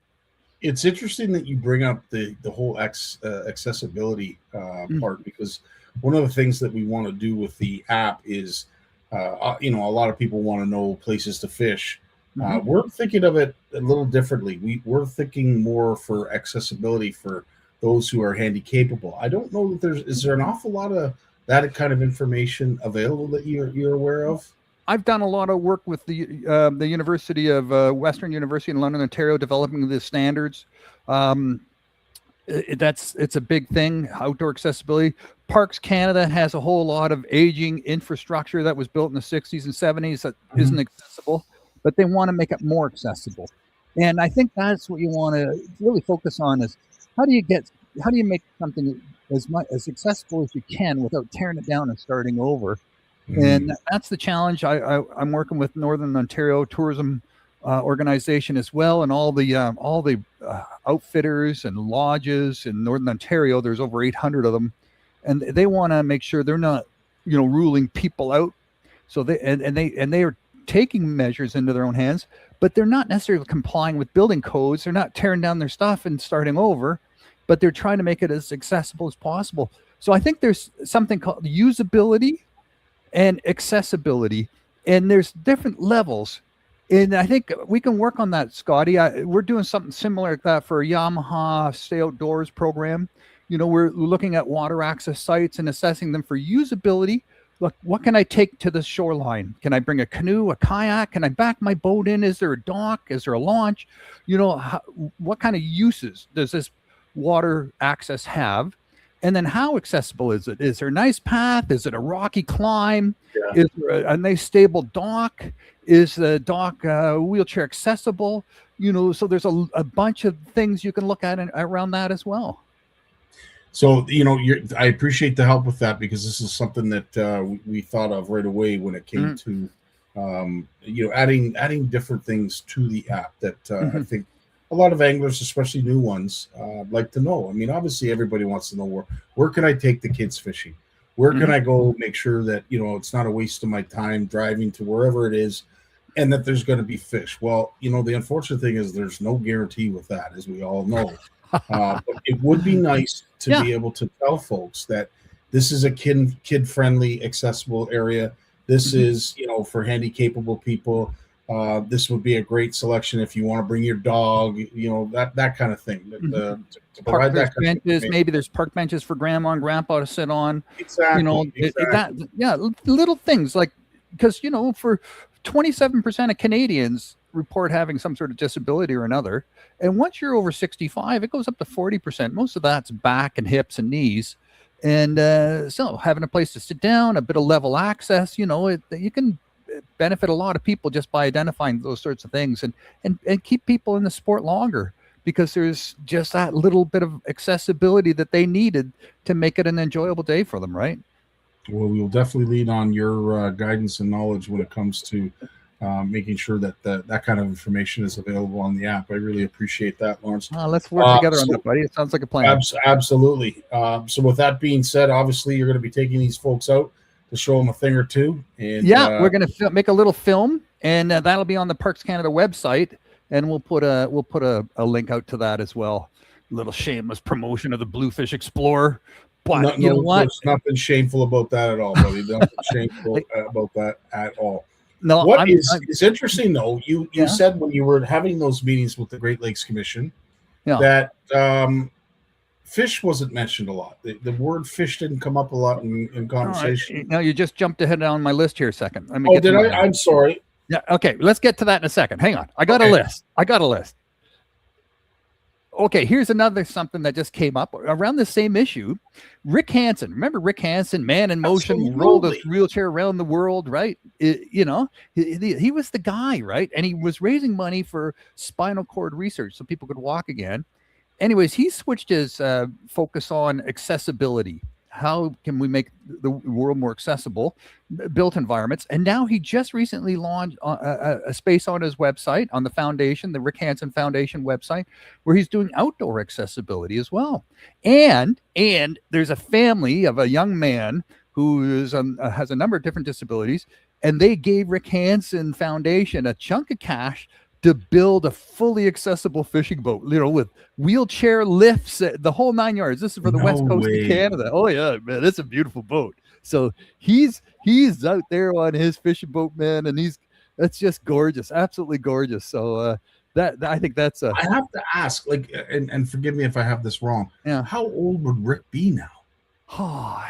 It's interesting that you bring up the whole accessibility part, because one of the things that we want to do with the app is, a lot of people want to know places to fish. We're thinking of it a little differently. We're thinking more for accessibility for those who are handy capable. I don't know that is there an awful lot of that kind of information available that you're aware of? I've done a lot of work with the University of Western University in London, Ontario, developing the standards. It's a big thing, outdoor accessibility. Parks Canada has a whole lot of aging infrastructure that was built in the 60s and 70s that isn't accessible, but they want to make it more accessible. And I think that's what you want to really focus on is how do you make something as accessible as you can without tearing it down and starting over. And that's the challenge. I'm working with Northern Ontario Tourism organization as well, and all the outfitters and lodges in Northern Ontario. There's over 800 of them, and they want to make sure they're not, ruling people out. So they are taking measures into their own hands, but they're not necessarily complying with building codes. They're not tearing down their stuff and starting over, but they're trying to make it as accessible as possible. So I think there's something called usability and accessibility, and there's different levels. And I think we can work on that, Scotty. We're doing something similar like that for a Yamaha Stay Outdoors program. We're looking at water access sites and assessing them for usability. Look, what can I take to the shoreline? Can I bring a canoe, a kayak? Can I back my boat in? Is there a dock? Is there a launch? What kind of uses does this water access have? And then how accessible is it? Is there a nice path? Is it a rocky climb? Yeah. Is there a nice stable dock? Is the dock wheelchair accessible? So there's a bunch of things you can look at around that as well. So, I appreciate the help with that, because this is something that we thought of right away when it came to, adding different things to the app that I think a lot of anglers, especially new ones, like to know. I mean, obviously everybody wants to know where can I take the kids fishing? Where can I go make sure that, it's not a waste of my time driving to wherever it is and that there's going to be fish? Well, the unfortunate thing is there's no guarantee with that, as we all know. But it would be nice to be able to tell folks that this is a kid-friendly, accessible area. This is, for handy capable people. This would be a great selection if you want to bring your dog, that kind of thing. To provide that kind of benches, maybe there's park benches for grandma and grandpa to sit on. Exactly. Little things like, because for 27% of Canadians report having some sort of disability or another, and once you're over 65, it goes up to 40%. Most of that's back and hips and knees, and so having a place to sit down, a bit of level access, you can benefit a lot of people just by identifying those sorts of things and keep people in the sport longer, because there's just that little bit of accessibility that they needed to make it an enjoyable day for them, right? Well, we will definitely lean on your guidance and knowledge when it comes to making sure that kind of information is available on the app. I really appreciate that, Lawrence. Let's work together on that, buddy. It sounds like a plan. Absolutely. So with that being said, obviously you're going to be taking these folks out to show them a thing or two. And we're going to make a little film, and that'll be on the Parks Canada website. and we'll put a link out to that as well. Little shameless promotion of the Bluefish Explorer. But you know what? There's nothing shameful about that at all, buddy. Nothing shameful about that at all. No, What is interesting though, you said when you were having those meetings with the Great Lakes Commission that fish wasn't mentioned a lot. The word fish didn't come up a lot in conversation. No, you just jumped ahead on my list here a second. Did I? I'm sorry. Yeah. Okay. Let's get to that in a second. Hang on. I got a list. Okay. Here's another something that just came up around the same issue. Rick Hansen. Remember Rick Hansen, Man in Motion, Absolutely. rolled a wheelchair around the world, right? He was the guy, right? And he was raising money for spinal cord research so people could walk again. Anyways, he switched his focus on accessibility. How can we make the world more accessible, built environments? And now he just recently launched a space on his website, on the foundation, the Rick Hansen Foundation website, where he's doing outdoor accessibility as well. And there's a family of a young man who has a number of different disabilities, and they gave Rick Hansen Foundation a chunk of cash to build a fully accessible fishing boat, with wheelchair lifts, the whole 9 yards. This is for the West Coast of Canada. Oh yeah, man, it's a beautiful boat. So he's out there on his fishing boat, man, and that's just gorgeous, absolutely gorgeous. So that I think that's I have to ask, and forgive me if I have this wrong. Yeah. How old would Rick be now? Oh,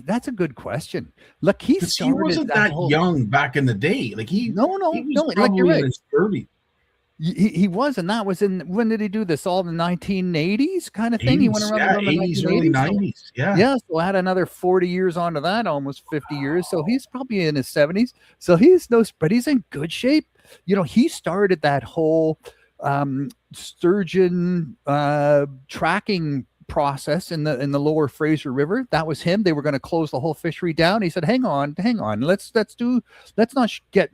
that's a good question. Look, he wasn't that young back in the day. He was probably you're right. in his 30s. He was, and that was when did he do this? All the 1980s kind of thing. 80s, he went around the 80s, early 90s. Yeah. So I had another 40 years onto that, almost 50 years. So he's probably in his 70s. So but he's in good shape. He started that whole sturgeon tracking process in the lower Fraser River. That was him. They were going to close the whole fishery down. He said, hang on, let's not get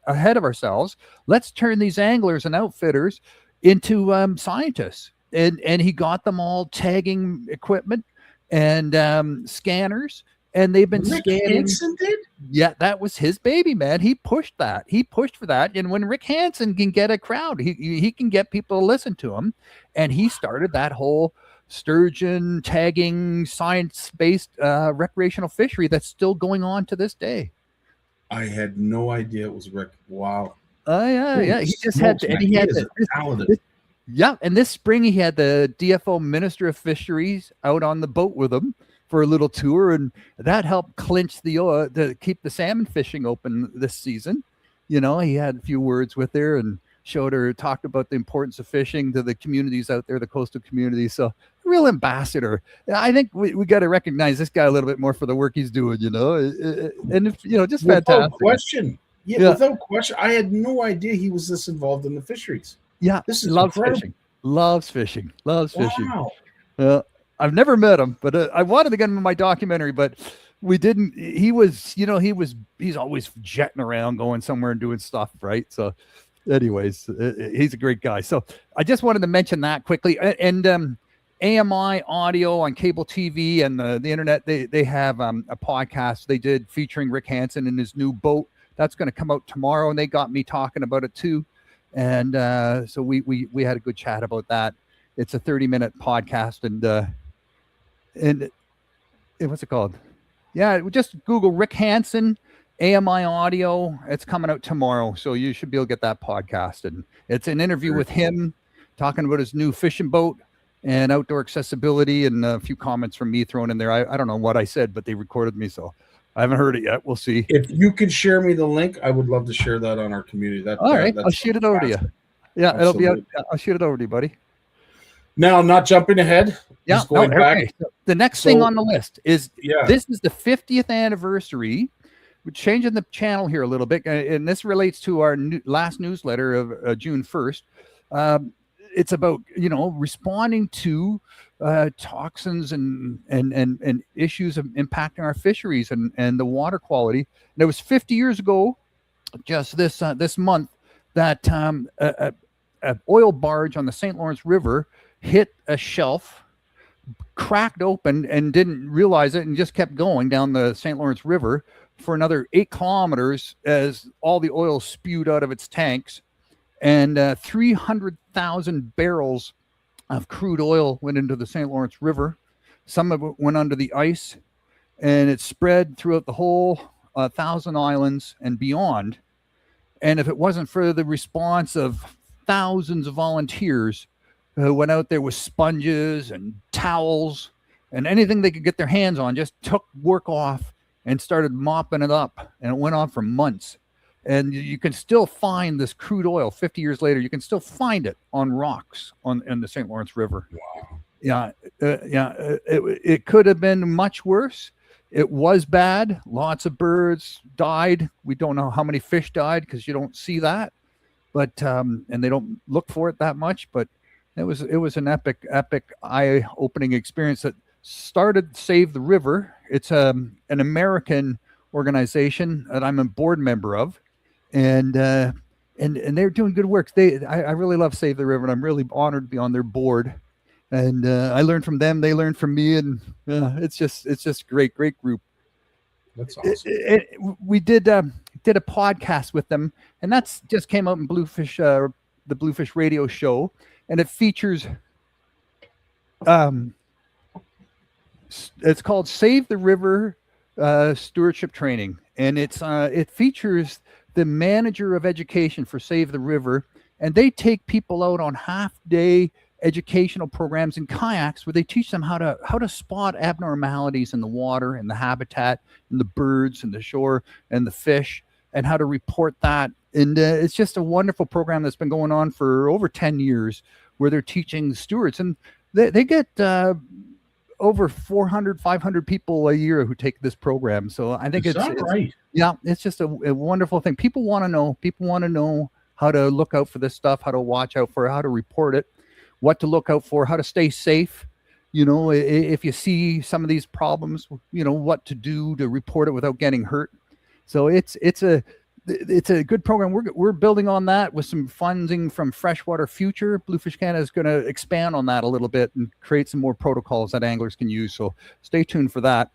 ahead of ourselves. Let's turn these anglers and outfitters into scientists. And he got them all tagging equipment and scanners, and they've been Rick scanning. Hansen did? Yeah, that was his baby, man. He pushed that. He pushed for that. And when Rick Hansen can get a crowd, he can get people to listen to him. And he started that whole sturgeon tagging science-based recreational fishery that's still going on to this day. I had no idea it was Rick. Wow. Yeah. He just had to, and he had talented. And this spring he had the DFO Minister of Fisheries out on the boat with him for a little tour, and that helped clinch to keep the salmon fishing open this season. He had a few words with her and talked about the importance of fishing to the communities out there, the coastal communities. So real ambassador. I think we got to recognize this guy a little bit more for the work he's doing, and just fantastic. Without question. Yeah, without question. I had no idea he was this involved in the fisheries. Yeah. This is loves fishing. Fishing. I've never met him, but I wanted to get him in my documentary, but we didn't. He's always jetting around, going somewhere and doing stuff, right? So anyways, he's a great guy. So I just wanted to mention that quickly. And AMI audio on cable TV and the internet, they have a podcast they did featuring Rick Hansen and his new boat. That's going to come out tomorrow, and they got me talking about it too. And so we had a good chat about that. It's a 30-minute podcast, and what's it called? Yeah, just Google Rick Hansen AMI audio. It's coming out tomorrow, so you should be able to get that podcast. And it's an interview with him talking about his new fishing boat and outdoor accessibility, and a few comments from me thrown in there. I don't know what I said, but they recorded me, so I haven't heard it yet. We'll see. If you could share me the link, I would love to share that on our community. All right, I'll shoot it over to you. Yeah, Absolutely. It'll be out. I'll shoot it over to you, buddy. Now, not jumping ahead. Yeah, just going back. Okay. So the next thing on the list is Yeah. this is the 50th anniversary. We're changing the channel here a little bit, and this relates to our last newsletter of June 1st. It's about responding to toxins and issues of impacting our fisheries and the water quality. And it was 50 years ago, just this month, that a oil barge on the St. Lawrence River hit a shelf, cracked open, and didn't realize it, and just kept going down the St. Lawrence River for another 8 kilometers as all the oil spewed out of its tanks. and 300,000 barrels of crude oil went into the St. Lawrence River. Some of it went under the ice, and it spread throughout the whole 1,000 islands and beyond. And if it wasn't for the response of thousands of volunteers who went out there with sponges and towels and anything they could get their hands on, just took work off and started mopping it up. And it went on for months. And you can still find this crude oil 50 years later. You can still find it on rocks in the St. Lawrence River. Wow. Yeah. It could have been much worse. It was bad. Lots of birds died. We don't know how many fish died because you don't see that, but and they don't look for it that much. But it was an epic eye-opening experience that started Save the River. It's an American organization that I'm a board member of, and they're doing good work. I really love Save the River, and I'm really honored to be on their board. And I learned from them, they learned from me, and it's just great group. That's awesome. We did a podcast with them, and that's just came out in Bluefish, the Bluefish Radio Show, and it features it's called Save the River Stewardship Training, and it features the manager of education for Save the River, and they take people out on half-day educational programs in kayaks where they teach them how to spot abnormalities in the water and the habitat and the birds and the shore and the fish, and how to report that. And it's just a wonderful program that's been going on for over 10 years where they're teaching stewards, and they get over 400, 500 people a year who take this program. So I think it's right. Yeah, it's just a wonderful thing. People want to know how to look out for this stuff, how to watch out for it, how to report it, what to look out for, how to stay safe. If you see some of these problems, what to do to report it without getting hurt. So it's a good program. We're building on that with some funding from Freshwater Future. Bluefish Canada is going to expand on that a little bit and create some more protocols that anglers can use. So stay tuned for that.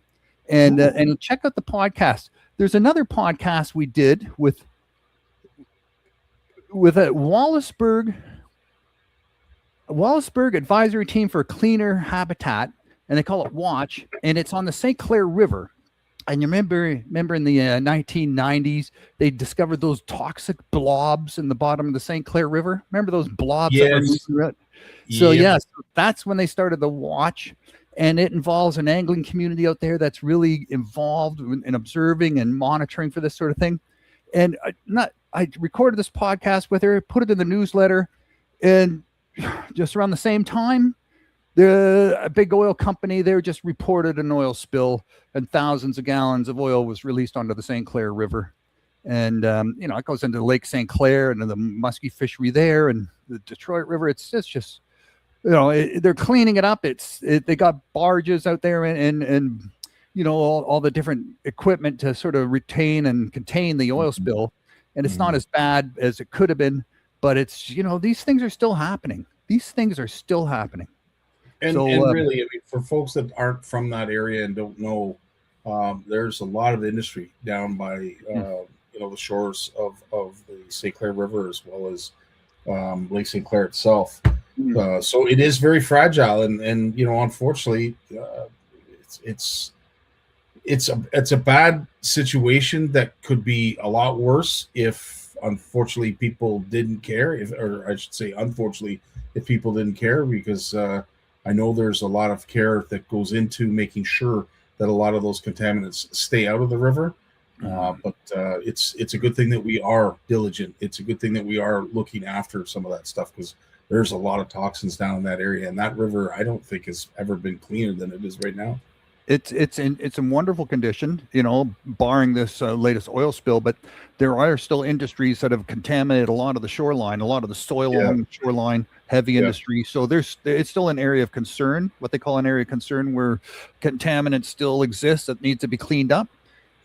And check out the podcast. There's another podcast we did with a Wallaceburg Advisory Team for Cleaner Habitat, and they call it Watch, and it's on the St. Clair River. And you remember in the 1990s, they discovered those toxic blobs in the bottom of the St. Clair River. Remember those blobs? Yes. That were moving around? So yes, that's when they started the Watch, and it involves an angling community out there that's really involved in observing and monitoring for this sort of thing. And I recorded this podcast with her, put it in the newsletter, and just around the same time, a big oil company there just reported an oil spill, and thousands of gallons of oil was released onto the St. Clair River. And, it goes into Lake St. Clair and the muskie fishery there and the Detroit River. It's just they're cleaning it up. They got barges out there and all the different equipment to sort of retain and contain the oil spill. And it's not as bad as it could have been, but it's, these things are still happening. And So, really, I mean, for folks that aren't from that area and don't know, there's a lot of industry down by the shores of the St. Clair River, as well as Lake St. Clair itself. So it is very fragile, and unfortunately, it's a bad situation that could be a lot worse if, unfortunately, people didn't care. Unfortunately, if people didn't care, because I know there's a lot of care that goes into making sure that a lot of those contaminants stay out of the river. But it's a good thing that we are diligent. It's a good thing that we are looking after some of that stuff, because there's a lot of toxins down in that area, and that river I don't think has ever been cleaner than it is right now. It's in wonderful condition, barring this latest oil spill, but there are still industries that have contaminated a lot of the shoreline, a lot of the soil along the shoreline, heavy industry. So it's still an area of concern, what they call an area of concern, where contaminants still exist that needs to be cleaned up.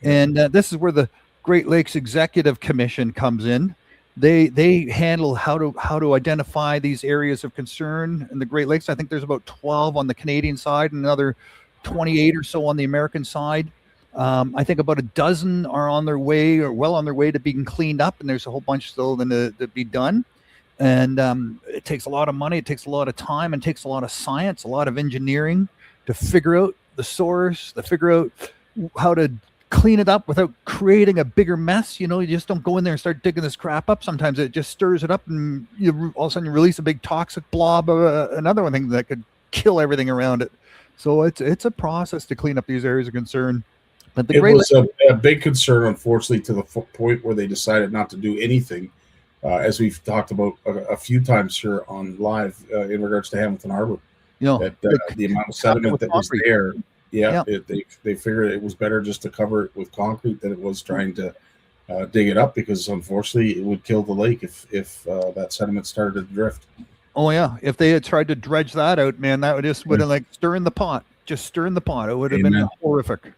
And this is where the Great Lakes Executive Commission comes in. They handle how to identify these areas of concern in the Great Lakes. I think there's about 12 on the Canadian side and another 28 or so on the American side. I think about a dozen are on their way or well on their way to being cleaned up, and there's a whole bunch still to be done. And it takes a lot of money, it takes a lot of time, and takes a lot of science, a lot of engineering to figure out the source, to figure out how to clean it up without creating a bigger mess. You know, you just don't go in there and start digging this crap up. Sometimes it just stirs it up, and you all of a sudden you release a big toxic blob of another one thing that could kill everything around it. So it's a process to clean up these areas of concern. But the it was a big concern, unfortunately, to the point where they decided not to do anything, as we've talked about a few times here on live in regards to Hamilton Harbor. You know, that the amount of sediment that was there. Yeah, they figured it was better just to cover it with concrete than it was trying to dig it up, because unfortunately it would kill the lake if that sediment started to drift. Oh yeah, if they had tried to dredge that out, man, that would just would have like stirring the pot. It would have been horrific.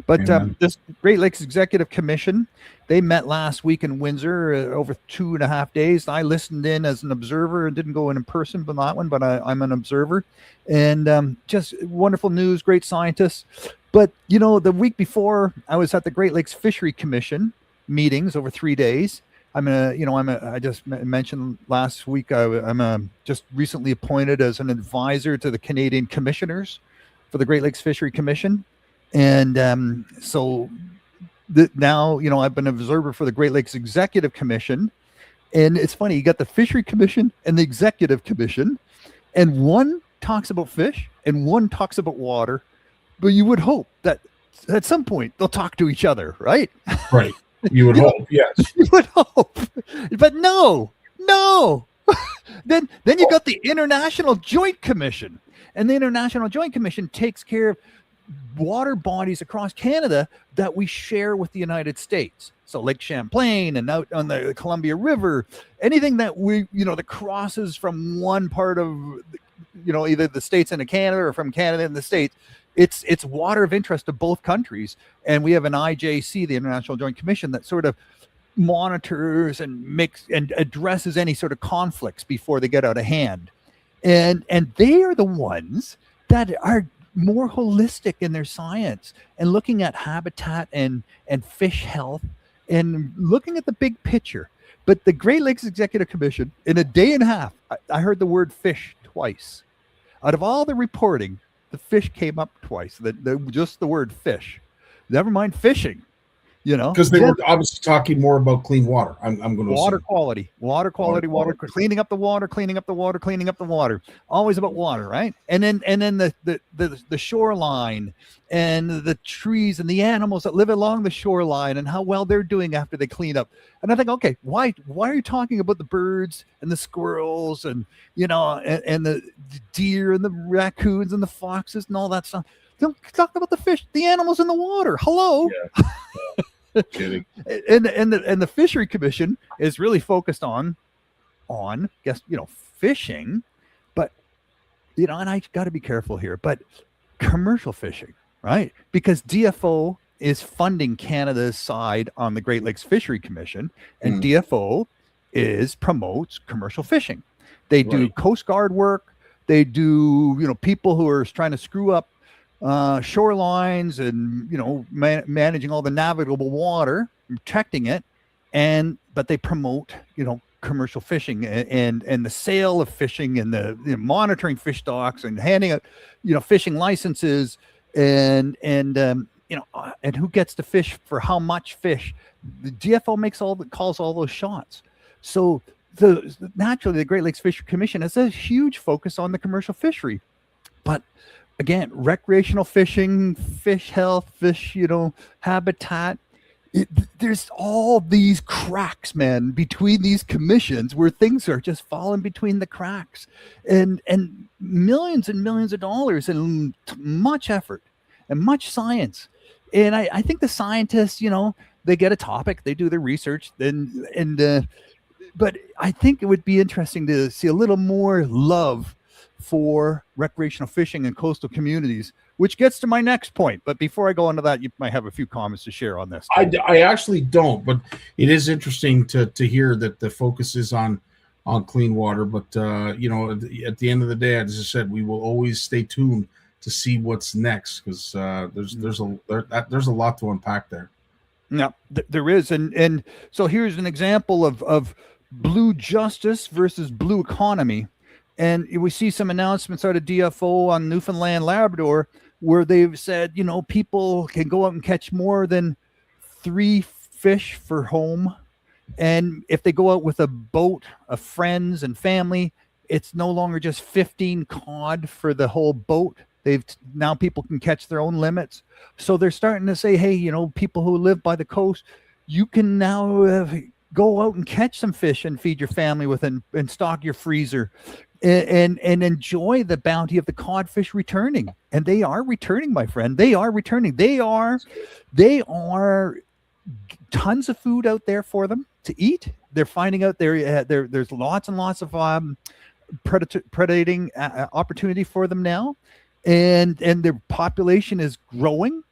But this Great Lakes Executive Commission, they met last week in Windsor over 2.5 days. I listened in as an observer and didn't go in person for that one, but I'm an observer. And just wonderful news, great scientists. But, you know, the week before, I was at the Great Lakes Fishery Commission meetings over 3 days. I just mentioned last week, I'm just recently appointed as an advisor to the Canadian Commissioners for the Great Lakes Fishery Commission. And so now, you know, I've been an observer for the Great Lakes Executive Commission. And it's funny, you got the Fishery Commission and the Executive Commission, and one talks about fish and one talks about water. But you would hope that at some point they'll talk to each other, right? Right. You would hope, yes. You would hope. But no. Then you got the International Joint Commission. And the International Joint Commission takes care of water bodies across Canada that we share with the United States. So Lake Champlain and out on the Columbia River, anything that that crosses from one part of, either the States into Canada or from Canada and the States, it's water of interest to both countries. And we have an IJC, the International Joint Commission, that sort of monitors and makes and addresses any sort of conflicts before they get out of hand. And they are the ones that are more holistic in their science and looking at habitat and fish health and looking at the big picture. But the Great Lakes Executive Commission, in a day and a half, I heard the word fish twice. Out of all the reporting, the fish came up twice. Just the word fish. Never mind fishing. Because they were obviously talking more about clean water. I'm going to water quality, cleaning up the water, always about water, right? And then the shoreline and the trees and the animals that live along the shoreline and how well they're doing after they clean up. And I think, okay, why are you talking about the birds and the squirrels and and the deer and the raccoons and the foxes and all that stuff? Don't talk about the fish, the animals in the water. Hello. Yeah. Kidding. And the Fishery Commission is really focused on fishing, but and I got to be careful here, but commercial fishing, right? Because DFO is funding Canada's side on the Great Lakes Fishery Commission, and DFO promotes commercial fishing. They do Coast Guard work. They do people who are trying to screw up shorelines and managing all the navigable water, protecting it, but they promote commercial fishing and the sale of fishing and the monitoring fish stocks and handing out fishing licenses and who gets to fish for how much fish. The DFO calls all those shots. So naturally the Great Lakes Fishery Commission has a huge focus on the commercial fishery, but again, recreational fishing, fish health, fish, habitat. There's all these cracks, man, between these commissions where things are just falling between the cracks, and millions and millions of dollars and much effort and much science. And I think the scientists, they get a topic, they do their research, but I think it would be interesting to see a little more love for recreational fishing in coastal communities, which gets to my next point. But before I go into that, you might have a few comments to share on this. I actually don't, but it is interesting to hear that the focus is on clean water. But at the end of the day, as I said, we will always stay tuned to see what's next, because there's a lot to unpack there. Yeah, there is, and so here's an example of blue justice versus blue economy. And we see some announcements out of DFO on Newfoundland, Labrador, where they've said, people can go out and catch more than 3 fish for home. And if they go out with a boat of friends and family, it's no longer just 15 cod for the whole boat. Now people can catch their own limits. So they're starting to say, hey, people who live by the coast, you can now go out and catch some fish and feed your family with and stock your freezer and enjoy the bounty of the codfish returning. And they are returning, my friend. They are returning. They are tons of food out there for them to eat. They're finding out there's lots and lots of predating opportunity for them now, and their population is growing,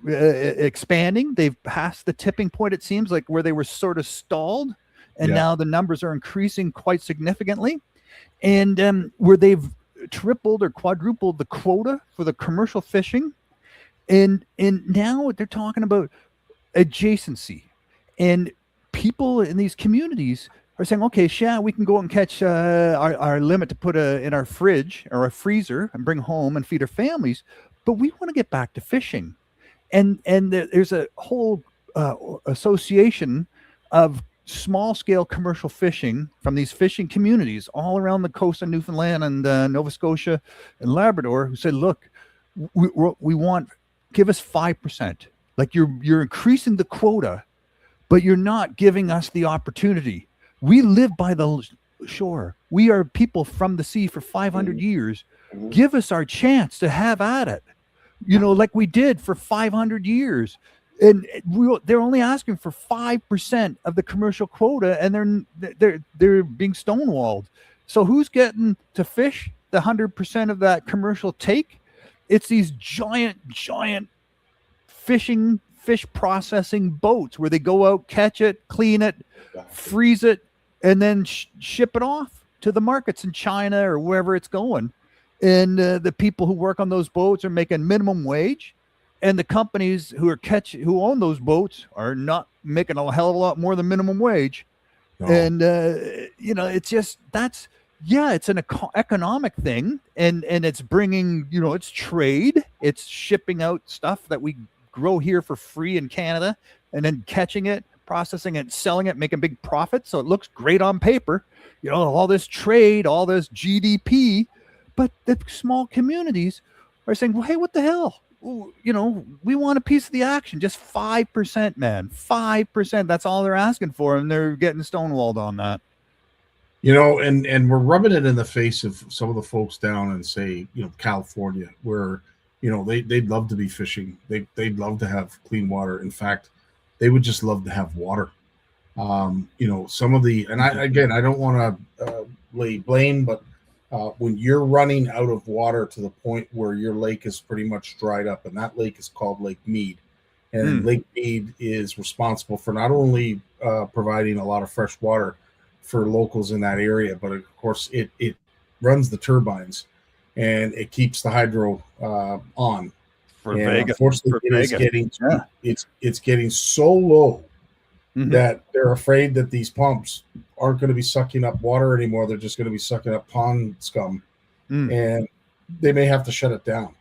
expanding. They've passed the tipping point, it seems like, where they were sort of stalled, and now the numbers are increasing quite significantly, and where they've tripled or quadrupled the quota for the commercial fishing, and now they're talking about adjacency, and people in these communities are saying, okay, we can go and catch our limit to put in our fridge or our freezer and bring home and feed our families, but we want to get back to fishing. And there's a whole association of small scale commercial fishing from these fishing communities all around the coast of Newfoundland and Nova Scotia and Labrador, who said, look, we want, give us 5%. Like you're increasing the quota, but you're not giving us the opportunity. We live by the shore. We are people from the sea for 500 years. Give us our chance to have at it, like we did for 500 years. And they're only asking for 5% of the commercial quota, and they're being stonewalled. So who's getting to fish the 100% of that commercial take? It's these giant fish processing boats where they go out, catch it, clean it, freeze it, and then ship it off to the markets in China or wherever it's going. And the people who work on those boats are making minimum wage, and the companies who own those boats are not making a hell of a lot more than minimum wage. No. And it's just it's an economic thing, and it's bringing it's trade, it's shipping out stuff that we grow here for free in Canada, and then catching it, processing it, selling it, making big profits. So it looks great on paper, all this trade, all this GDP, but the small communities are saying, well, hey, what the hell? We want a piece of the action. Just 5%, man, 5%. That's all they're asking for. And they're getting stonewalled on that. And we're rubbing it in the face of some of the folks down in, say, California, where they'd love to be fishing. They'd love to have clean water. In fact, they would just love to have water. Some of the, and I don't want to lay blame, but when you're running out of water to the point where your lake is pretty much dried up, and that lake is called Lake Mead, and Lake Mead is responsible for not only providing a lot of fresh water for locals in that area, but of course it runs the turbines and it keeps the hydro on. For Vegas. Unfortunately, it's getting so low that they're afraid that these pumps aren't going to be sucking up water anymore. They're just going to be sucking up pond scum, and they may have to shut it down.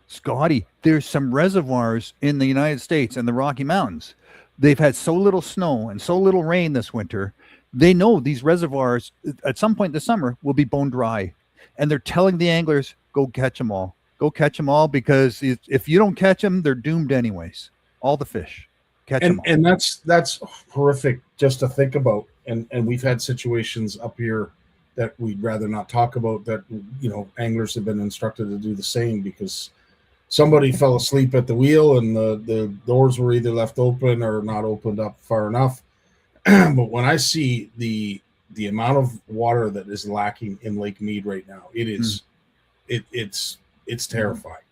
Scotty, there's some reservoirs in the United States and the Rocky Mountains. They've had so little snow and so little rain this winter. They know these reservoirs at some point this summer will be bone dry, and they're telling the anglers, go catch them all. Go catch them all, because if you don't catch them, they're doomed anyways. All the fish. Catch them all. And that's horrific just to think about. And we've had situations up here that we'd rather not talk about, that anglers have been instructed to do the same because somebody fell asleep at the wheel and the doors were either left open or not opened up far enough. But when I see the amount of water that is lacking in Lake Mead right now, it is it's terrifying.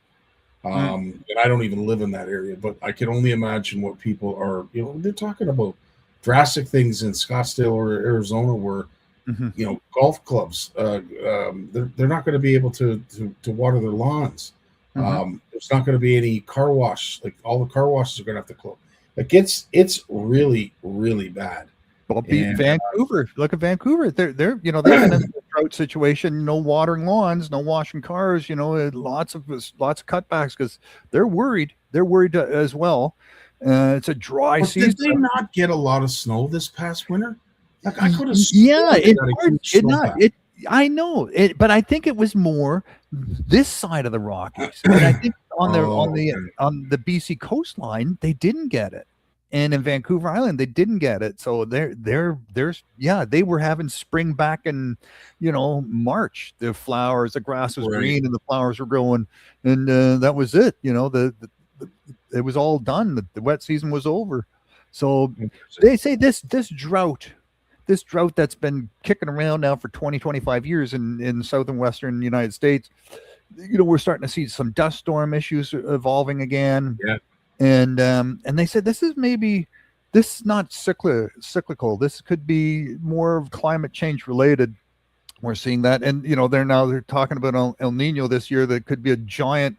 And I don't even live in that area, but I can only imagine what people are, they're talking about drastic things in Scottsdale or Arizona where, golf clubs, they're not going to be able to water their lawns. There's not going to be any car wash. Like all the car washes are going to have to close. Like it's really, really bad. Well, beat And, Vancouver. Look at Vancouver. They're they've been in a drought situation. No watering lawns, no washing cars. Lots of cutbacks because they're worried. They're worried as well. It's a dry but season. did they not get a lot of snow this past winter? Like I could have. Yeah, I know it, but I think it was more this side of the Rockies. And I think on the BC coastline they didn't get it, and in Vancouver Island they didn't get it. So they were having spring back in March. The flowers, the grass was green, and the flowers were growing, and that was it. It was all done. The wet season was over. So they say this drought that's been kicking around now for 20-25 years in southern western United States, we're starting to see some dust storm issues evolving again. Yeah. And they said this is not cyclical. This could be more of climate change related. We're seeing that, and they're talking about El Nino this year. That could be a giant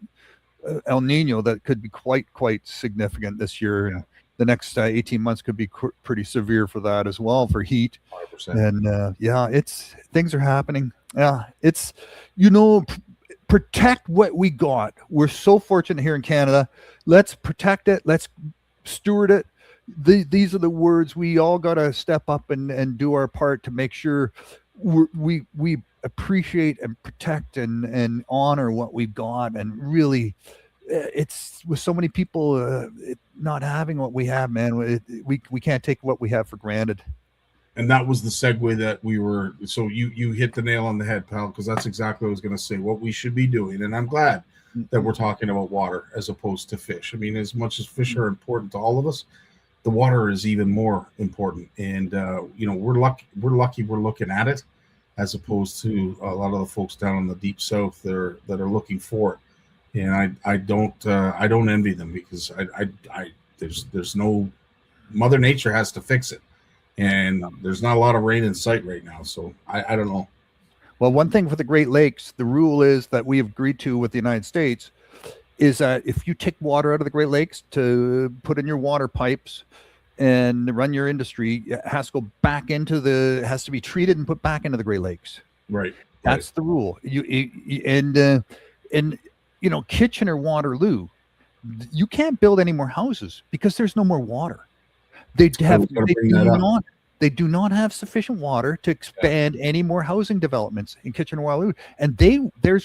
El Nino that could be quite significant this year. Yeah. The next 18 months could be pretty severe for that as well, for heat. 100%. And things are happening. Yeah, it's protect what we got. We're so fortunate here in Canada. Let's protect it. Let's steward it. These are the words we all got to step up and do our part to make sure we appreciate and protect and honor what we've got. And really, it's with so many people not having what we have, man. We can't take what we have for granted. And that was the segue that we were. So you hit the nail on the head, pal, because that's exactly what I was going to say. What we should be doing, and I'm glad that we're talking about water as opposed to fish. I mean, as much as fish are important to all of us, the water is even more important. And we're lucky we're looking at it, as opposed to a lot of the folks down in the deep south that are looking for it. And I don't envy them, because there's no, Mother Nature has to fix it, and there's not a lot of rain in sight right now. So I don't know. Well, one thing for the Great Lakes, the rule is that we have agreed to with the United States is that if you take water out of the Great Lakes to put in your water pipes and run your industry, it has to go back it has to be treated and put back into the Great Lakes. Right. That's the rule. Kitchener, Waterloo, you can't build any more houses because there's no more water. They do not have sufficient water to expand any more housing developments in Kitchener, Waterloo. And they're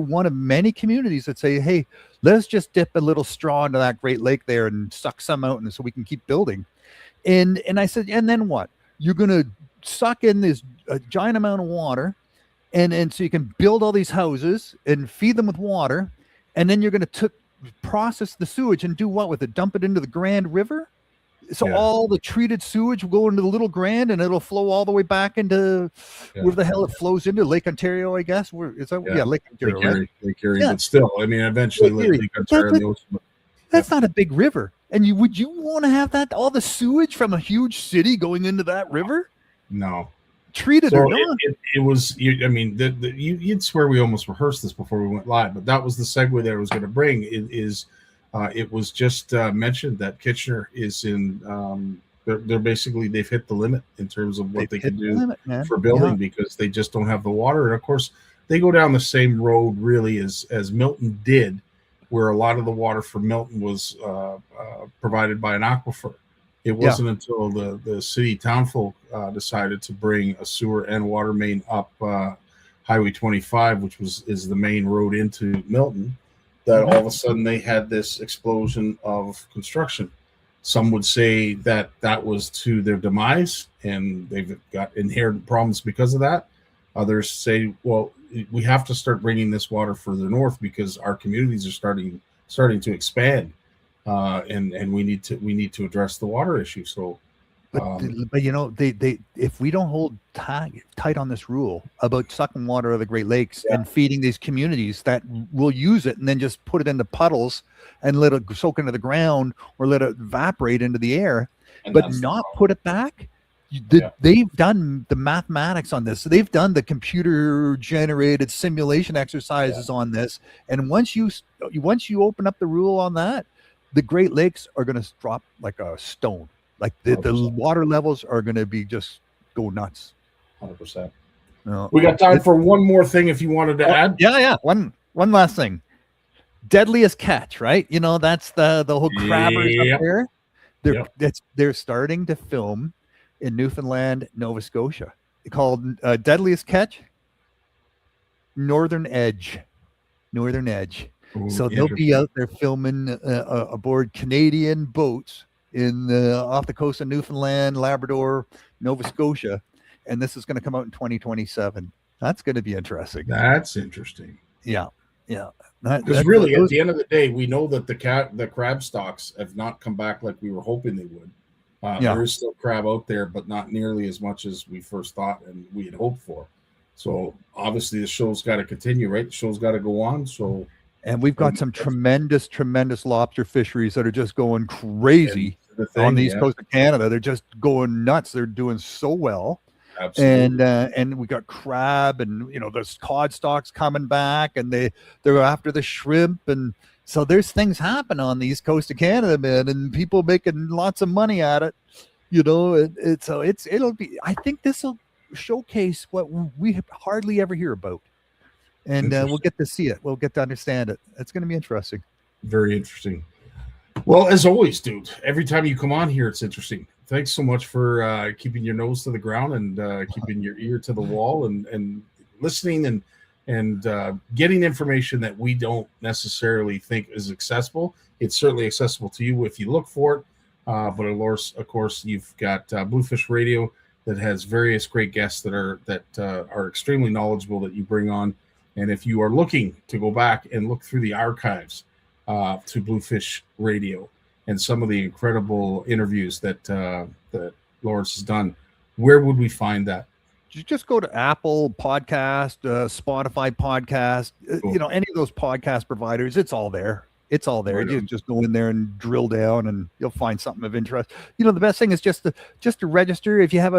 one of many communities that say, hey, let's just dip a little straw into that Great Lake there and suck some out, and so we can keep building. And I said, and then what? You're going to suck in this giant amount of water, and so you can build all these houses and feed them with water, and then you're going to process the sewage and do what with it? Dump it into the Grand River? So all the treated sewage will go into the Little Grand, and it'll flow all the way back into where the hell it flows into, Lake Ontario, I guess. Where is that? Yeah, Lake Ontario. Lake Erie. But still, I mean, eventually Lake Ontario and the ocean. That's not a big river. And would you want to have that, all the sewage from a huge city going into that river? No. Treated or not? It was, you'd swear we almost rehearsed this before we went live, but that was the segue that I was going to bring. It was just mentioned that Kitchener is in, they're basically, they've hit the limit in terms of what they can do for building, because they just don't have the water. And of course, they go down the same road really as Milton did, where a lot of the water for Milton was provided by an aquifer. It wasn't until the city townfolk decided to bring a sewer and water main up Highway 25, which is the main road into Milton, that all of a sudden they had this explosion of construction. Some would say that was to their demise, and they've got inherent problems because of that. Others say, well, we have to start bringing this water further north because our communities are starting to expand, and we need to address the water issue. So, but they if we don't hold tight on this rule about sucking water out of the Great Lakes and feeding these communities that will use it and then just put it into puddles and let it soak into the ground or let it evaporate into the air, but not put it back. They've done the mathematics on this. So they've done the computer generated simulation exercises on this. And once you open up the rule on that, the Great Lakes are going to drop like a stone. Like the 100%. water levels are going to be just go nuts. 100%. No. We got time for one more thing if you wanted to add. Yeah. One last thing. Deadliest catch, right? You know, that's the whole crabbers up there. They're starting to film in Newfoundland, Nova Scotia. Called Deadliest Catch, Northern Edge. Ooh, So they'll be out there filming aboard Canadian boats in off the coast of Newfoundland, Labrador, Nova Scotia, and this is going to come out in 2027. That's going to be interesting. That's interesting. Yeah. Because really, at the end of the day, we know that the crab stocks have not come back like we were hoping they would. There is still crab out there, but not nearly as much as we first thought and we had hoped for. So obviously, the show's got to continue, right? The show's got to go on. So, and we've got some tremendous lobster fisheries that are just going crazy on the east coast of Canada. They're just going nuts. They're doing so well. Absolutely. And we got crab, and there's cod stocks coming back, and they're after the shrimp, and so there's things happen on the east coast of Canada, man, and people making lots of money at it. It'll be. I think this will showcase what we hardly ever hear about, and we'll get to see it. We'll get to understand it. It's going to be interesting. Very interesting. Well, as always, dude, every time you come on here, it's interesting. Thanks so much for keeping your nose to the ground and keeping your ear to the wall and listening and getting information that we don't necessarily think is accessible. It's certainly accessible to you if you look for it. But of course, you've got Bluefish Radio that has various great guests that are extremely knowledgeable that you bring on. And if you are looking to go back and look through the archives to Bluefish Radio and some of the incredible interviews that Lawrence has done, where would we find that? You just go to Apple Podcast, Spotify Podcast, Cool. Any of those podcast providers. It's all there. Right You on. just go in there and drill down, and you'll find something of interest. The best thing is just to register. If you have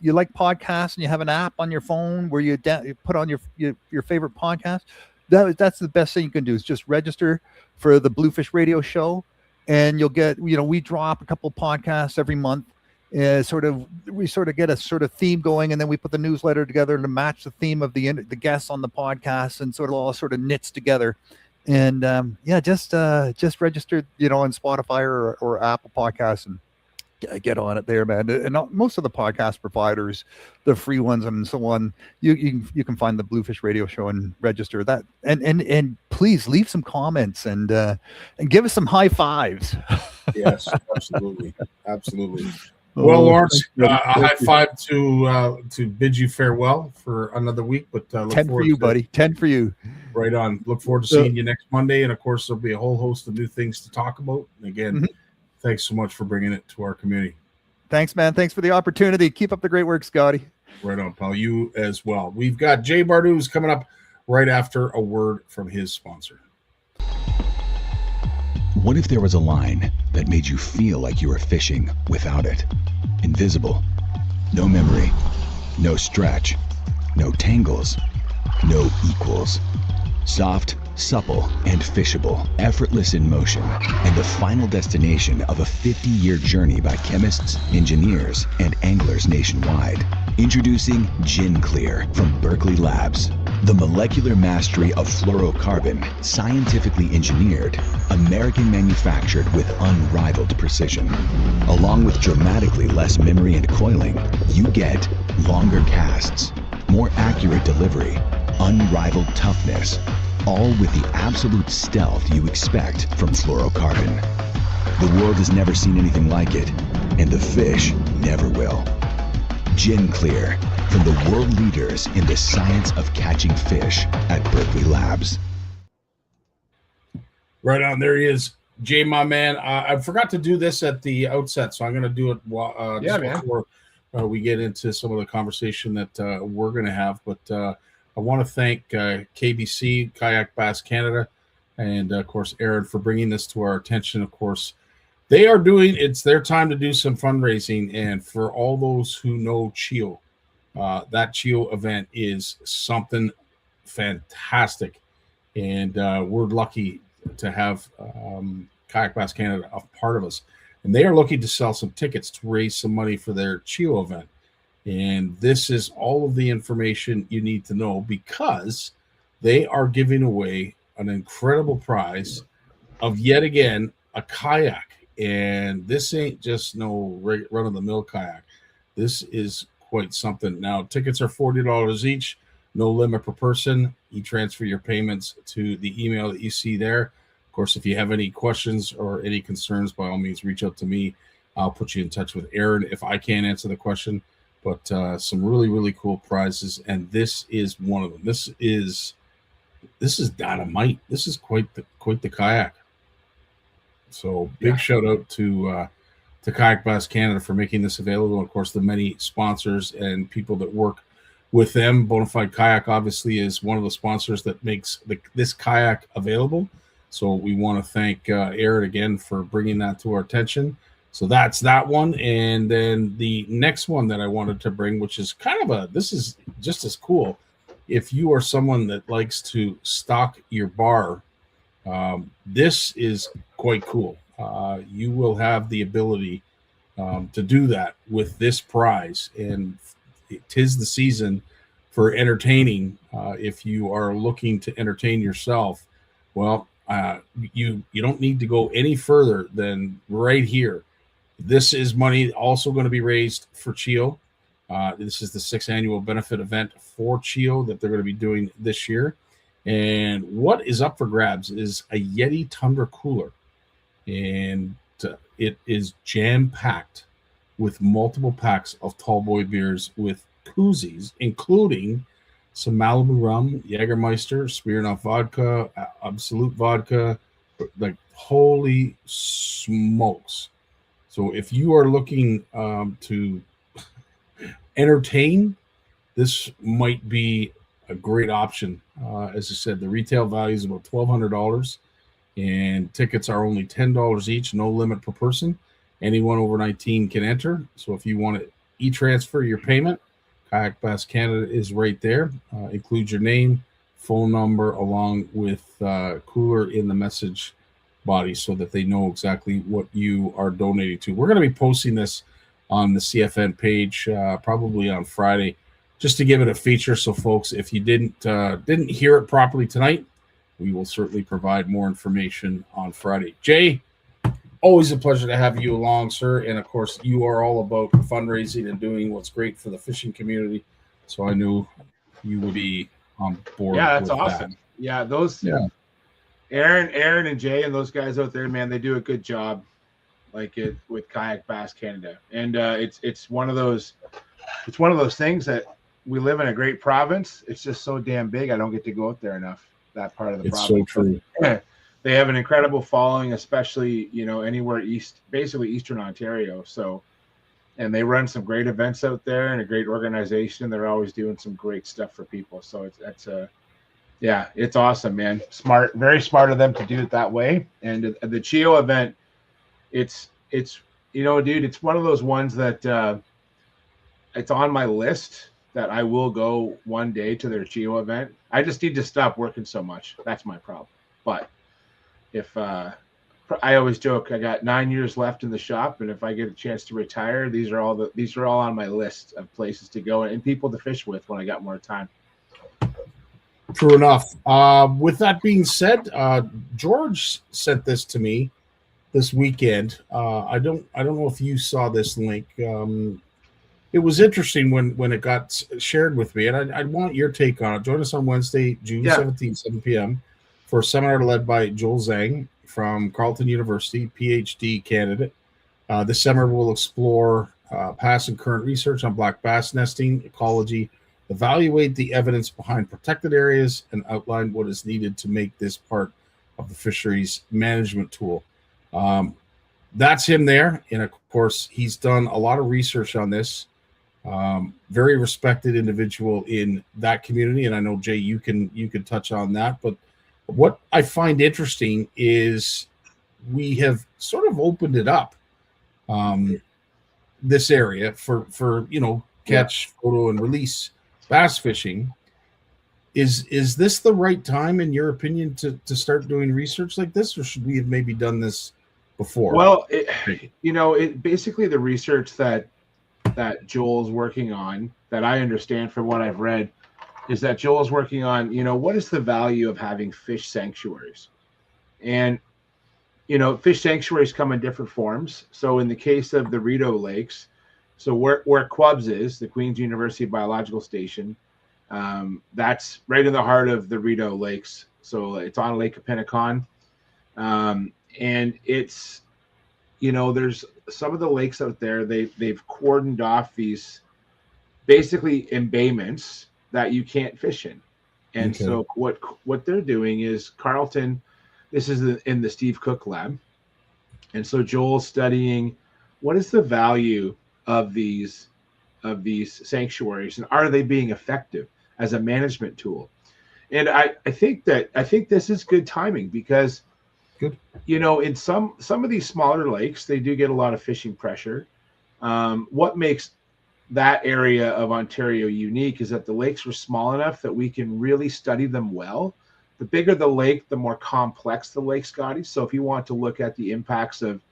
you like podcasts and you have an app on your phone where you put on your favorite podcast, that's the best thing you can do is just register for the Bluefish Radio Show, and you'll get. We drop a couple podcasts every month. We sort of get a sort of theme going, and then we put the newsletter together to match the theme of the guests on the podcast, and all sort of knits together. And just register, on Spotify or Apple Podcasts and get on it there, man. And most of the podcast providers, the free ones and so on, you can find the Bluefish Radio Show and register that. And please leave some comments and give us some high fives. Yes, absolutely. Well, Lawrence, a high five to bid you farewell for another week. But look 10 for you, buddy. 10 for you. Right on. Look forward to seeing you next Monday. And of course, there'll be a whole host of new things to talk about. And again, thanks so much for bringing it to our community. Thanks, man. Thanks for the opportunity. Keep up the great work, Scotty. Right on, pal. You as well. We've got Jay Barnucz coming up right after a word from his sponsor. What if there was a line that made you feel like you were fishing without it? Invisible. No memory. No stretch. No tangles. No equals. Soft, supple, and fishable, effortless in motion, and the final destination of a 50-year journey by chemists, engineers, and anglers nationwide. Introducing Gin Clear from Berkeley Labs. The molecular mastery of fluorocarbon, scientifically engineered, American manufactured with unrivaled precision. Along with dramatically less memory and coiling, you get longer casts, more accurate delivery, unrivaled toughness, all with the absolute stealth you expect from fluorocarbon. The world has never seen anything like it, and the fish never will. Gin Clear, from the world leaders in the science of catching fish at Berkeley Labs. Right on. There he is. Jay, my man. I forgot to do this at the outset, so I'm going to do it before we get into some of the conversation that we're going to have. But I want to thank KBC, Kayak Bass Canada, and, of course, Aaron for bringing this to our attention. Of course, it's their time to do some fundraising. And for all those who know CHIO, that CHIO event is something fantastic. And we're lucky to have Kayak Bass Canada a part of us. and they are looking to sell some tickets to raise some money for their CHIO event. And this is all of the information you need to know, because they are giving away an incredible prize of, yet again, a kayak. And this ain't just no run-of-the-mill kayak. This is quite something. Now, tickets are $40 each, no limit per person. You transfer your payments to the email that you see there. Of course, if you have any questions or any concerns, by all means, reach out to me. I'll put you in touch with Aaron if I can't answer the question. But some really, really cool prizes, and this is one of them. This is dynamite. This is quite the kayak. So big shout out to Kayak Bass Canada for making this available. And of course, the many sponsors and people that work with them. Bonafide Kayak obviously is one of the sponsors that makes this kayak available. So we want to thank Aaron again for bringing that to our attention. So that's that one. And then the next one that I wanted to bring, which is this is just as cool. If you are someone that likes to stock your bar, this is quite cool. You will have the ability to do that with this prize. And 'tis the season for entertaining. If you are looking to entertain yourself, well, you don't need to go any further than right here. This is money also going to be raised for CHIO. This is the 6th annual benefit event for CHIO that they're going to be doing this year. And what is up for grabs is a Yeti Tundra cooler. And it is jam-packed with multiple packs of tall boy beers with koozies, including some Malibu rum, Jägermeister, Smirnoff vodka, Absolute vodka. Like, holy smokes. So if you are looking to entertain, this might be a great option. As I said, the retail value is about $1,200, and tickets are only $10 each, no limit per person. Anyone over 19 can enter. So if you want to e-transfer your payment, Kayak Bass Canada is right there. Include your name, phone number, along with cooler in the message body so that they know exactly what you are donating to. We're going to be posting this on the CFN page probably on Friday, just to give it a feature. So folks, if you didn't hear it properly tonight, we will certainly provide more information on Friday. Jay, always a pleasure to have you along, sir. And of course, you are all about fundraising and doing what's great for the fishing community. So I knew you would be on board. Yeah, that's with awesome. That. Yeah, those Aaron and Jay and those guys out there, man, they do a good job, like it with Kayak Bass Canada. And it's one of those things that we live in a great province. It's just so damn big. I don't get to go out there enough. That part of the province. It's so true. They have an incredible following, especially, anywhere basically Eastern Ontario. So, and they run some great events out there and a great organization. They're always doing some great stuff for people. So it's awesome, man. Smart, very smart of them to do it that way. And the CHIO event, it's dude, it's one of those ones that it's on my list that I will go one day to their CHIO event. I just need to stop working so much. That's my problem. But if I always joke, I got 9 years left in the shop, and if I get a chance to retire, these are all on my list of places to go and people to fish with when I got more time. True enough. With that being said, George sent this to me this weekend. I don't know if you saw this link. It was interesting when it got shared with me, and I want your take on it. Join us on Wednesday, June 17th, 7 p.m. for a seminar led by Joel Zhang from Carleton University, PhD candidate. This seminar will explore past and current research on black bass nesting, ecology, evaluate the evidence behind protected areas, and outline what is needed to make this part of the fisheries management tool. That's him there. And of course, he's done a lot of research on this. Very respected individual in that community. And I know, Jay, you can touch on that. But what I find interesting is we have sort of opened it up, this area for catch, photo, and release bass fishing. Is this the right time, in your opinion, to start doing research like this, or should we have maybe done this before? Well, it basically the research that Joel's working on, that I understand from what I've read, is that Joel's working on, what is the value of having fish sanctuaries? And, fish sanctuaries come in different forms. So in the case of the Rideau Lakes, so where Qubbs is, the Queen's University Biological Station, that's right in the heart of the Rideau Lakes. So it's on Lake Appinicon. And it's, there's some of the lakes out there, they've cordoned off these basically embayments that you can't fish in. And Okay. so what they're doing is Carlton, this is in the Steve Cook lab. And so Joel's studying what is the value of these sanctuaries, and are they being effective as a management tool? And I think this is good timing because Good. in some of these smaller lakes, they do get a lot of fishing pressure. What makes that area of Ontario unique is that the lakes were small enough that we can really study them well. The bigger the lake, the more complex the lake, Scotty. So if you want to look at the impacts of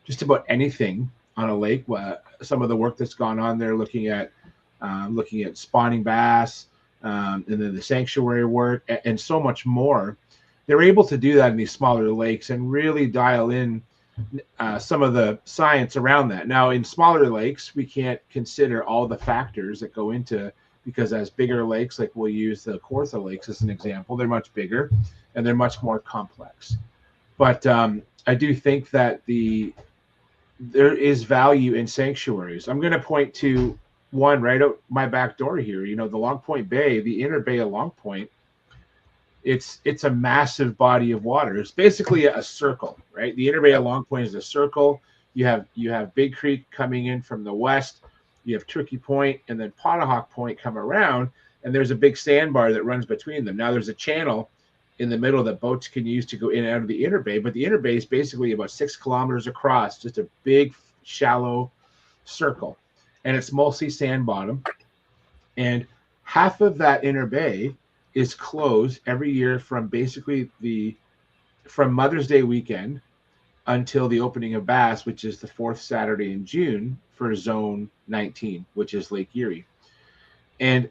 just about anything on a lake, some of the work that's gone on there, looking at spawning bass, and then the sanctuary work, and so much more, they're able to do that in these smaller lakes and really dial in some of the science around that. Now, in smaller lakes, we can't consider all the factors that go into, because as bigger lakes, like we'll use the Kawartha Lakes as an example, they're much bigger and they're much more complex. But I do think that there is value in sanctuaries. I'm going to point to one right out my back door here. The Long Point Bay, the inner bay of Long Point, it's a massive body of water. It's basically a circle, right? The inner bay of Long Point is a circle. You have Big Creek coming in from the west. You have Turkey Point, and then Ponahawk Point come around, and there's a big sandbar that runs between them. Now there's a channel in the middle that boats can use to go in and out of the inner bay, but the inner bay is basically about 6 kilometers across, just a big shallow circle, and it's mostly sand bottom. And half of that inner bay is closed every year from basically from Mother's Day weekend until the opening of bass, which is the 4th Saturday in June, for Zone 19, which is Lake Erie. And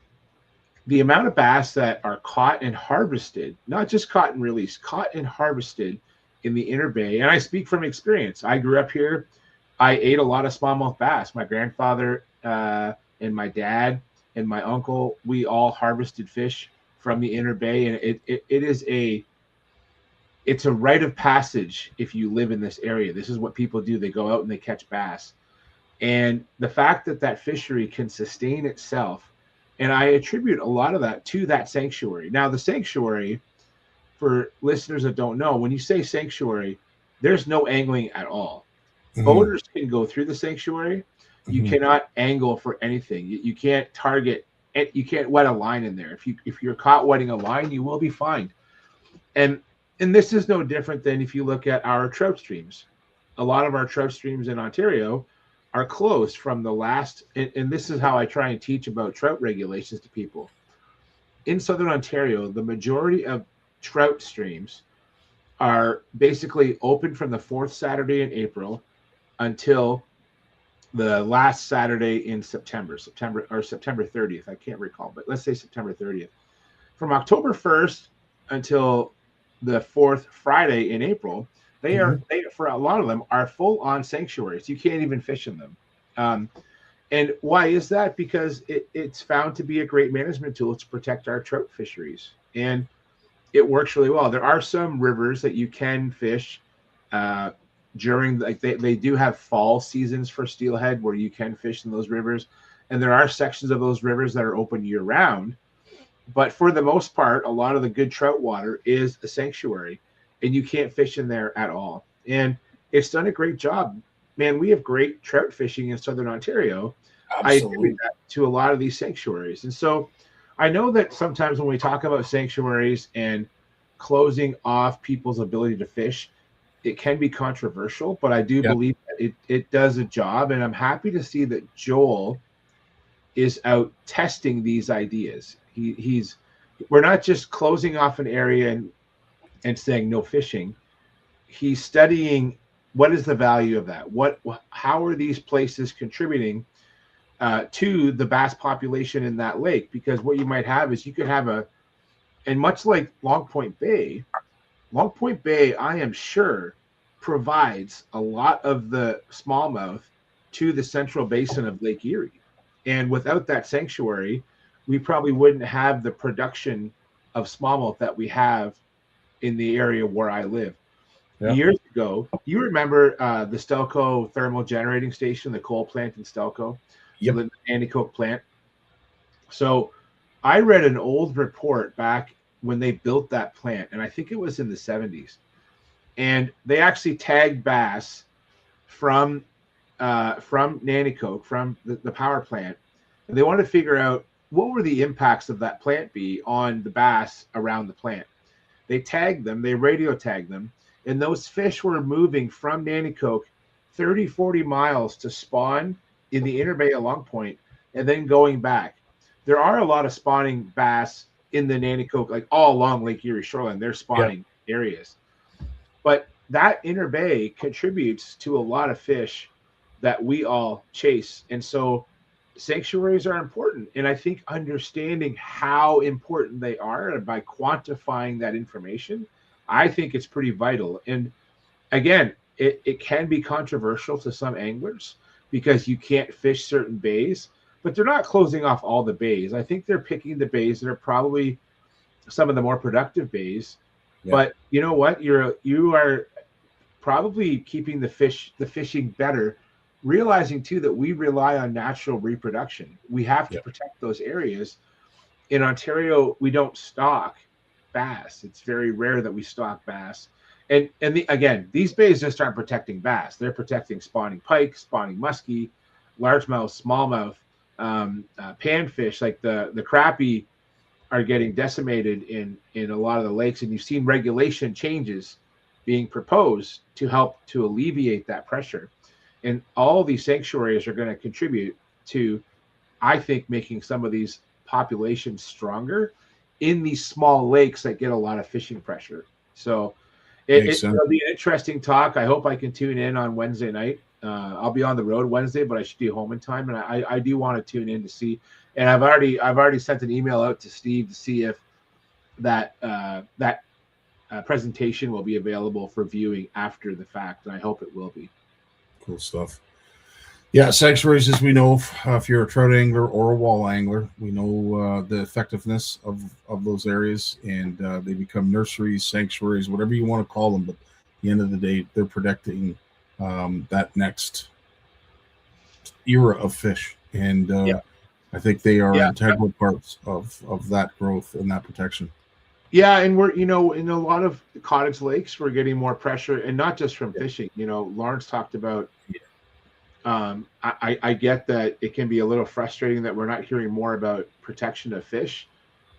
the amount of bass that are caught and harvested, not just caught and released, caught and harvested in the inner bay. And I speak from experience. I grew up here. I ate a lot of smallmouth bass. My grandfather and my dad and my uncle, we all harvested fish from the inner bay. And it's a rite of passage if you live in this area. This is what people do. They go out and they catch bass. And the fact that fishery can sustain itself, and I attribute a lot of that to that sanctuary. Now, the sanctuary, for listeners that don't know, when you say sanctuary, there's no angling at all. Mhm. Boaters can go through the sanctuary. You Mhm. cannot angle for anything. You can't target, you can't wet a line in there. If you're caught wetting a line, you will be fined. And this is no different than if you look at our trout streams. A lot of our trout streams in Ontario are closed from the last, and this is how I try and teach about trout regulations to people. In Southern Ontario, the majority of trout streams are basically open from the 4th Saturday in April until the last Saturday in September 30th. I can't recall, but let's say September 30th. From October 1st until the 4th Friday in April, they for a lot of them are full on sanctuaries. You can't even fish in them. And why is that? Because it's found to be a great management tool to protect our trout fisheries. And it works really well. There are some rivers that you can fish during, like they do have fall seasons for steelhead where you can fish in those rivers. And there are sections of those rivers that are open year round. But for the most part, a lot of the good trout water is a sanctuary, and you can't fish in there at all. And it's done a great job. Man, we have great trout fishing in Southern Ontario. I attribute that to a lot of these sanctuaries. And so I know that sometimes when we talk about sanctuaries and closing off people's ability to fish, it can be controversial, but I do believe that it does a job. And I'm happy to see that Joel is out testing these ideas. We're not just closing off an area and saying no fishing. He's studying what is the value of that? How are these places contributing to the bass population in that lake? Because what you might have is you could have and much like Long Point Bay, I am sure, provides a lot of the smallmouth to the central basin of Lake Erie. And without that sanctuary, we probably wouldn't have the production of smallmouth that we have in the area where I live. Yeah. Years ago, you remember the Stelco thermal generating station, the coal plant in Stelco, Yep. the Nanticoke plant. So I read an old report back when they built that plant, and I think it was in the 70s. And they actually tagged bass from Nanticoke, from the power plant, and they wanted to figure out what were the impacts of that plant be on the bass around the plant. They tagged them, they radio tagged them, and those fish were moving from Nanticoke 30, 40 miles to spawn in the inner bay at Long Point and then going back. There are a lot of spawning bass in the Nanticoke, like all along Lake Erie shoreline. They're spawning areas. But that inner bay contributes to a lot of fish that we all chase. And so sanctuaries are important. And I think understanding how important they are and by quantifying that information, I think it's pretty vital. And again, it can be controversial to some anglers because you can't fish certain bays, but they're not closing off all the bays. I think they're picking the bays that are probably some of the more productive bays. Yeah. But you know what? You are probably keeping the fishing better, realizing too that we rely on natural reproduction. We have to protect those areas. In Ontario, we don't stock bass. It's very rare that we stock bass. And again, these bays just aren't protecting bass. They're protecting spawning pike, spawning muskie, largemouth, smallmouth, panfish. Like the crappie are getting decimated in a lot of the lakes, and you've seen regulation changes being proposed to help to alleviate that pressure. And all these sanctuaries are going to contribute to, I think, making some of these populations stronger in these small lakes that get a lot of fishing pressure. So it'll be an interesting talk. I hope I can tune in on Wednesday night. I'll be on the road Wednesday, but I should be home in time. And I do want to tune in to see. And I've already sent an email out to Steve to see if that presentation will be available for viewing after the fact. And I hope it will be. Cool stuff. Yeah, sanctuaries, as we know, if you're a trout angler or a wall angler, we know the effectiveness of those areas, and they become nurseries, sanctuaries, whatever you want to call them. But at the end of the day, they're protecting that next era of fish, and I think they are integral parts of that growth and that protection. Yeah, and we're in a lot of cottage lakes, we're getting more pressure, and not just from fishing. Lawrence talked about. I get that it can be a little frustrating that we're not hearing more about protection of fish,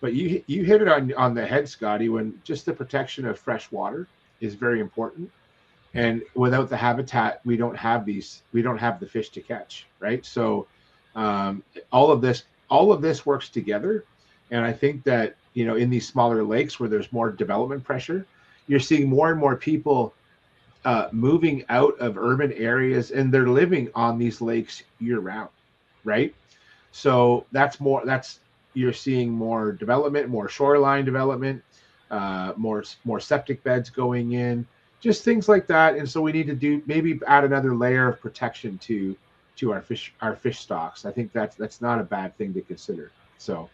but you hit it on the head, Scotty, when just the protection of fresh water is very important. And without the habitat, we don't have the fish to catch, right? So all of this works together. And I think that, in these smaller lakes where there's more development pressure, you're seeing more and more people moving out of urban areas, and they're living on these lakes year round, right? So you're seeing more development, more shoreline development, more septic beds going in, just things like that. And so we need to maybe add another layer of protection to our fish stocks. I think that's not a bad thing to consider. So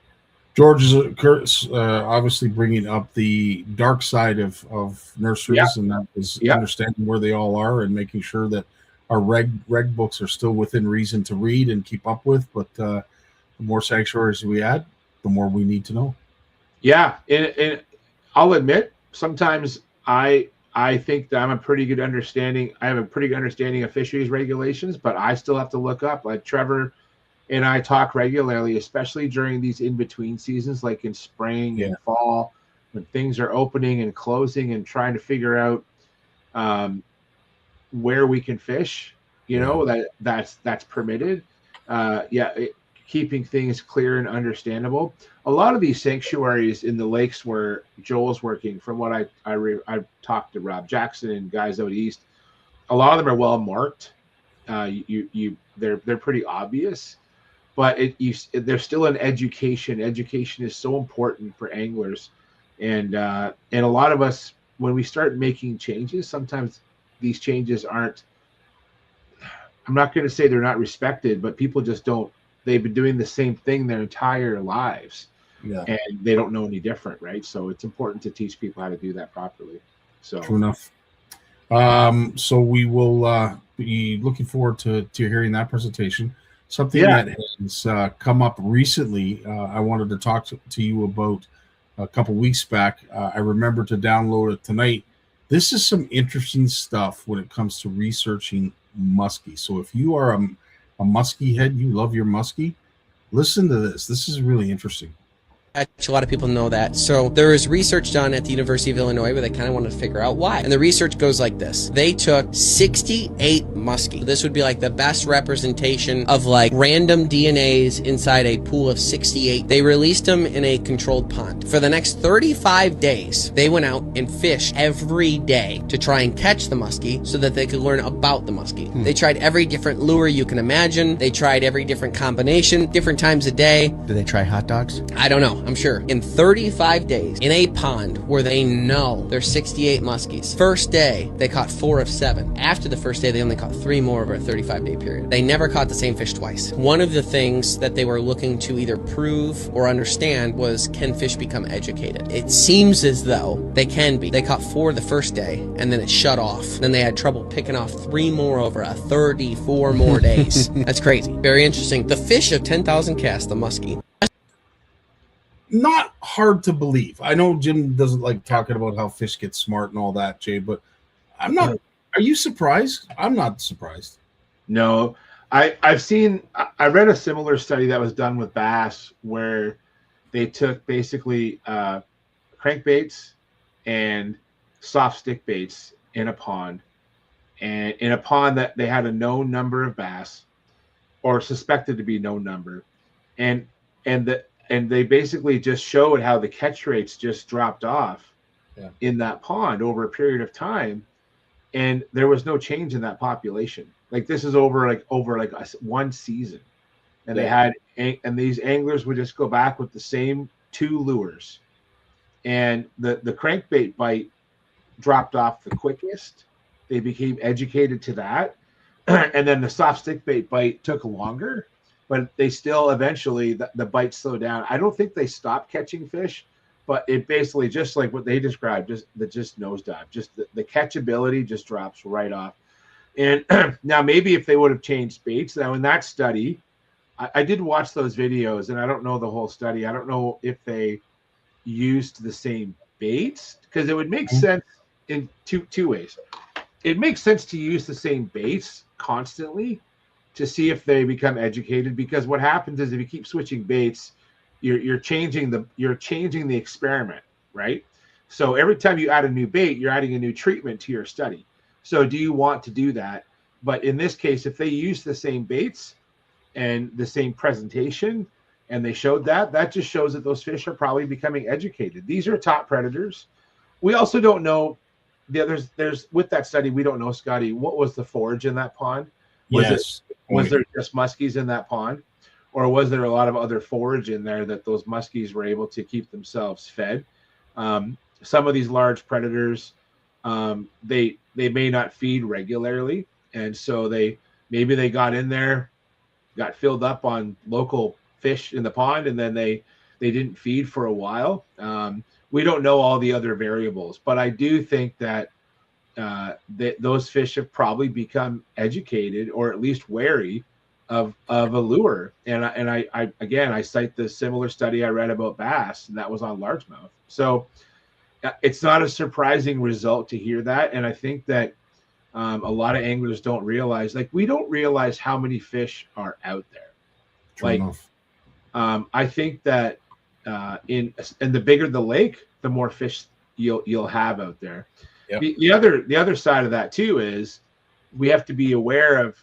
George is obviously bringing up the dark side of nurseries, and that is understanding where they all are and making sure that our reg books are still within reason to read and keep up with. But the more sanctuaries we add, the more we need to know. Yeah, and I'll admit, sometimes I think that I have a pretty good understanding of fisheries regulations, but I still have to look up. Like Trevor and I talk regularly, especially during these in-between seasons, like in spring and fall, when things are opening and closing, and trying to figure out where we can fish, that's permitted. Keeping things clear and understandable. A lot of these sanctuaries in the lakes where Joel's working, from what I talked to Rob Jackson and guys out east, a lot of them are well marked. They're pretty obvious, but they're still an education. Education is so important for anglers, and a lot of us, when we start making changes, sometimes these changes aren't. I'm not going to say they're not respected, but people just don't. They've been doing the same thing their entire lives, and they don't know any different, right? So it's important to teach people how to do that properly. So true enough. So we will be looking forward to hearing that presentation. Something that has come up recently, I wanted to talk to you about a couple weeks back. I remember to download it tonight. This is some interesting stuff when it comes to researching muskie. So if you are a muskie head, you love your muskie, listen to this. This is really interesting. A lot of people know that. So there was research done at the University of Illinois where they kind of wanted to figure out why. And the research goes like this. They took 68 muskie. This would be like the best representation of like random DNAs inside a pool of 68. They released them in a controlled pond. For the next 35 days, they went out and fished every day to try and catch the muskie so that they could learn about the muskie. They tried every different lure you can imagine. They tried every different combination, different times a day. Do they try hot dogs? I don't know. I'm sure. In 35 days, in a pond where they know there's 68 muskies. First day, they caught 4 of 7. After the first day, they only caught 3 more over a 35-day period. They never caught the same fish twice. One of the things that they were looking to either prove or understand was, can fish become educated? It seems as though they can be. They caught 4 the first day, and then it shut off. Then they had trouble picking off 3 more over a 34 more days. That's crazy. Very interesting. The fish of 10,000 casts, the muskie. Not hard to believe. I know Jim doesn't like talking about how fish get smart and all that, Jay, but I'm not. Are you surprised? I'm not surprised. No, I read a similar study that was done with bass where they took basically crankbaits and soft stick baits in a pond, and in a pond that they had a known number of bass or suspected to be known number, and they basically just showed how the catch rates just dropped off in that pond over a period of time, and there was no change in that population. Like this is over one season, and they had and these anglers would just go back with the same 2 lures, and the crankbait bite dropped off the quickest. They became educated to that, and then the soft stick bait bite took longer. But they still eventually the bite slowed down. I don't think they stopped catching fish, but it basically just like what they described, just nosedive. Just the catchability just drops right off. And now maybe if they would have changed baits, now in that study, I did watch those videos, and I don't know the whole study. I don't know if they used the same baits, because it would make sense in two ways. It makes sense to use the same baits constantly to see if they become educated, because what happens is if you keep switching baits, you're changing the experiment, right? So every time you add a new bait, you're adding a new treatment to your study. So do you want to do that? But in this case, if they use the same baits and the same presentation, and they showed that just shows that those fish are probably becoming educated. These are top predators. We also don't know there's with that study, we don't know, Scotty, what was the forage in that pond? Was there just muskies in that pond, or was there a lot of other forage in there that those muskies were able to keep themselves fed? Some of these large predators, they may not feed regularly, and so maybe they got in there, got filled up on local fish in the pond, and then they didn't feed for a while. We don't know all the other variables, but I do think that those fish have probably become educated, or at least wary of a lure. And I cite the similar study I read about bass, and that was on largemouth. So it's not a surprising result to hear that. And I think that a lot of anglers don't realize, like, we don't realize how many fish are out there. True enough. I think that and the bigger the lake, the more fish you'll have out there. Yep. The other side of that too is we have to be aware of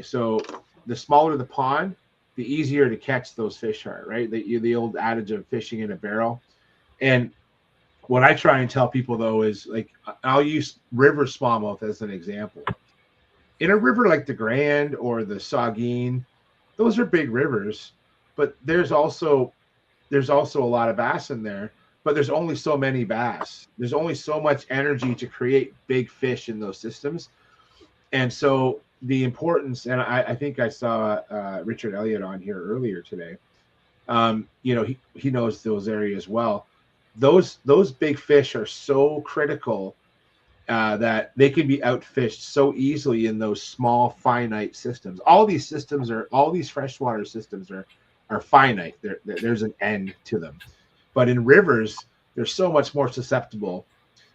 so the smaller the pond, the easier to catch those fish are, right? The old adage of fishing in a barrel. And what I try and tell people though is, like, I'll use river smallmouth as an example. In a river like the Grand or the Saugeen, those are big rivers, but there's also a lot of bass in there, but there's only so many bass. There's only so much energy to create big fish in those systems. And so the importance, and I think I saw Richard Elliott on here earlier today. He knows those areas well. Those big fish are so critical that they can be outfished so easily in those small finite systems. All these freshwater systems are finite. There's an end to them, but in rivers they're so much more susceptible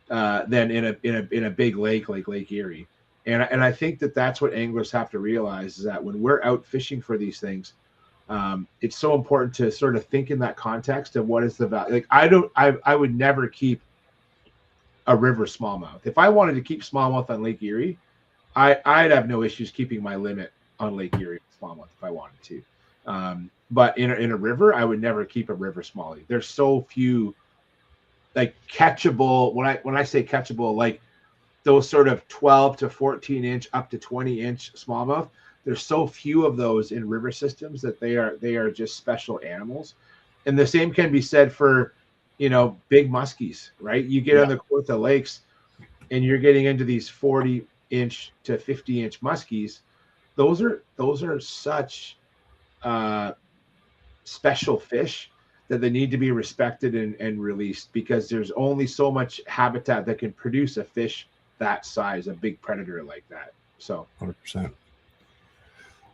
than in a big lake like Lake Erie. And I think that's what anglers have to realize, is that when we're out fishing for these things, it's so important to sort of think in that context of what is the value. Like I would never keep a river smallmouth. If I wanted to keep smallmouth on Lake Erie, I'd have no issues keeping my limit on Lake Erie smallmouth if I wanted to. But in a river, I would never keep a river smallie. There's so few like catchable. When I say catchable, like those sort of 12 to 14 inch up to 20 inch smallmouth, there's so few of those in river systems that they are just special animals. And the same can be said for, big muskies, right? You get on the Kawartha Lakes and you're getting into these 40 inch to 50 inch muskies. Those are such special fish that they need to be respected and released, because there's only so much habitat that can produce a fish that size, a big predator like that. So 100%.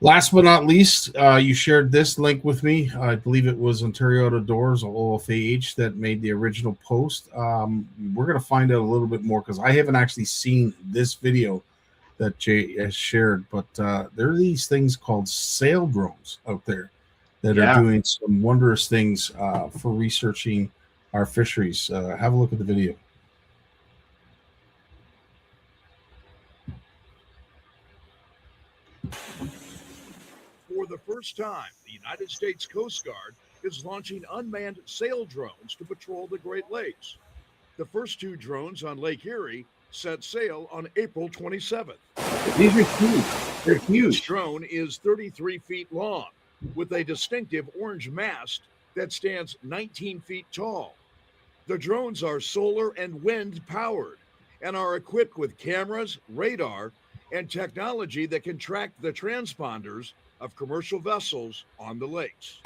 Last but not least, you shared this link with me. I believe it was Ontario Outdoors, OFAH, that made the original post. We're going to find out a little bit more, because I haven't actually seen this video that Jay has shared, but there are these things called sail drones out there that are doing some wondrous things for researching our fisheries. Have a look at the video. For the first time, the United States Coast Guard is launching unmanned sail drones to patrol the Great Lakes. The first 2 drones on Lake Erie set sail on April 27th. These are huge. They're huge. Each drone is 33 feet long, with a distinctive orange mast that stands 19 feet tall. The drones are solar and wind powered and are equipped with cameras, radar, and technology that can track the transponders of commercial vessels on the lakes.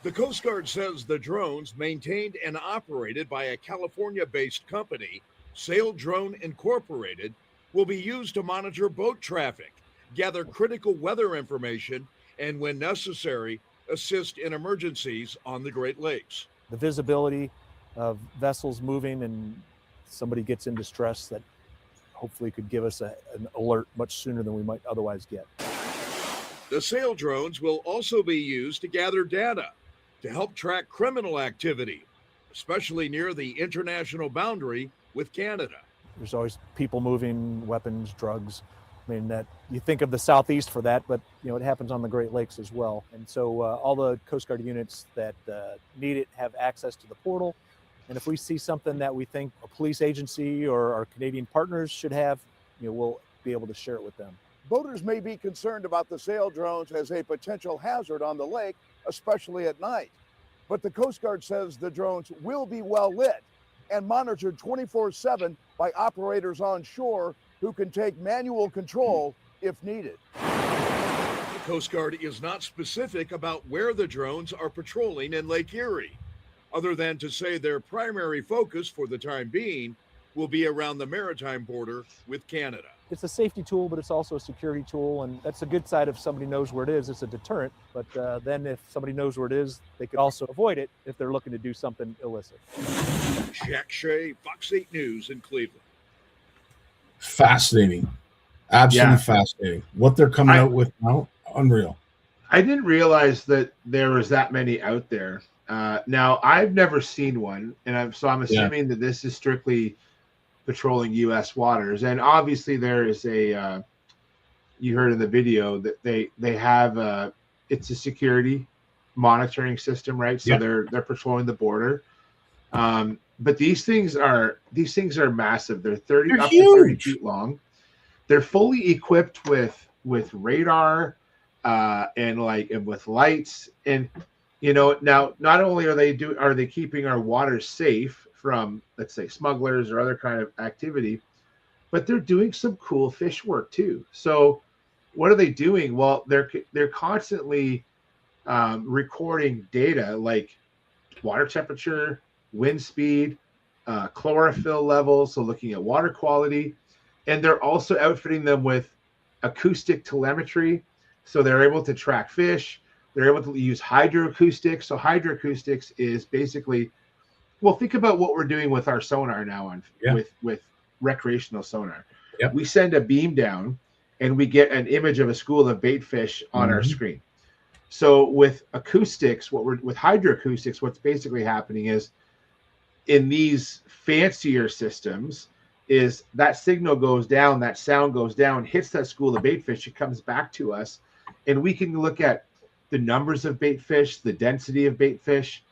The Coast Guard says the drones, maintained and operated by a California-based company, Sail Drone Incorporated, will be used to monitor boat traffic, gather critical weather information, and when necessary, assist in emergencies on the Great Lakes. The visibility of vessels moving and somebody gets in distress, that hopefully could give us an alert much sooner than we might otherwise get. The sail drones will also be used to gather data to help track criminal activity, especially near the international boundary with Canada. There's always people moving, weapons, drugs. I mean, that you think of the Southeast for that, but it happens on the Great Lakes as well. And so all the Coast Guard units that need it have access to the portal. And if we see something that we think a police agency or our Canadian partners should have, we'll be able to share it with them. Boaters may be concerned about the sail drones as a potential hazard on the lake, especially at night. But the Coast Guard says the drones will be well lit and monitored 24/7 by operators on shore who can take manual control if needed. The Coast Guard is not specific about where the drones are patrolling in Lake Erie, other than to say their primary focus for the time being will be around the maritime border with Canada. It's a safety tool, but it's also a security tool, and that's a good side if somebody knows where it is. It's a deterrent, but then if somebody knows where it is, they could also avoid it if they're looking to do something illicit. Jack Shea, Fox 8 News in Cleveland. Fascinating. Absolutely fascinating. What they're coming out with now, unreal. I didn't realize that there was that many out there. Now, I've never seen one, and I'm assuming that this is strictly patrolling U.S. waters. And obviously, there is a. You heard in the video that they have it's a security monitoring system, right? So they're patrolling the border. But these things are massive. They're They're up to 30 huge. feet long. They're fully equipped with radar and with lights. And now not only are they keeping our waters safe from, let's say, smugglers or other kind of activity, but they're doing some cool fish work too. So what are they doing? Well, they're constantly recording data like water temperature, wind speed, chlorophyll levels, so looking at water quality. And they're also outfitting them with acoustic telemetry, so they're able to track fish. They're able to use hydroacoustics. So hydroacoustics is basically, well, think about what we're doing with our sonar now with recreational sonar. Yep. We send a beam down and we get an image of a school of bait fish on our screen. So with acoustics, with hydroacoustics, what's basically happening is in these fancier systems is that signal goes down, that sound goes down, hits that school of bait fish, it comes back to us, and we can look at the numbers of bait fish, the density of bait fish.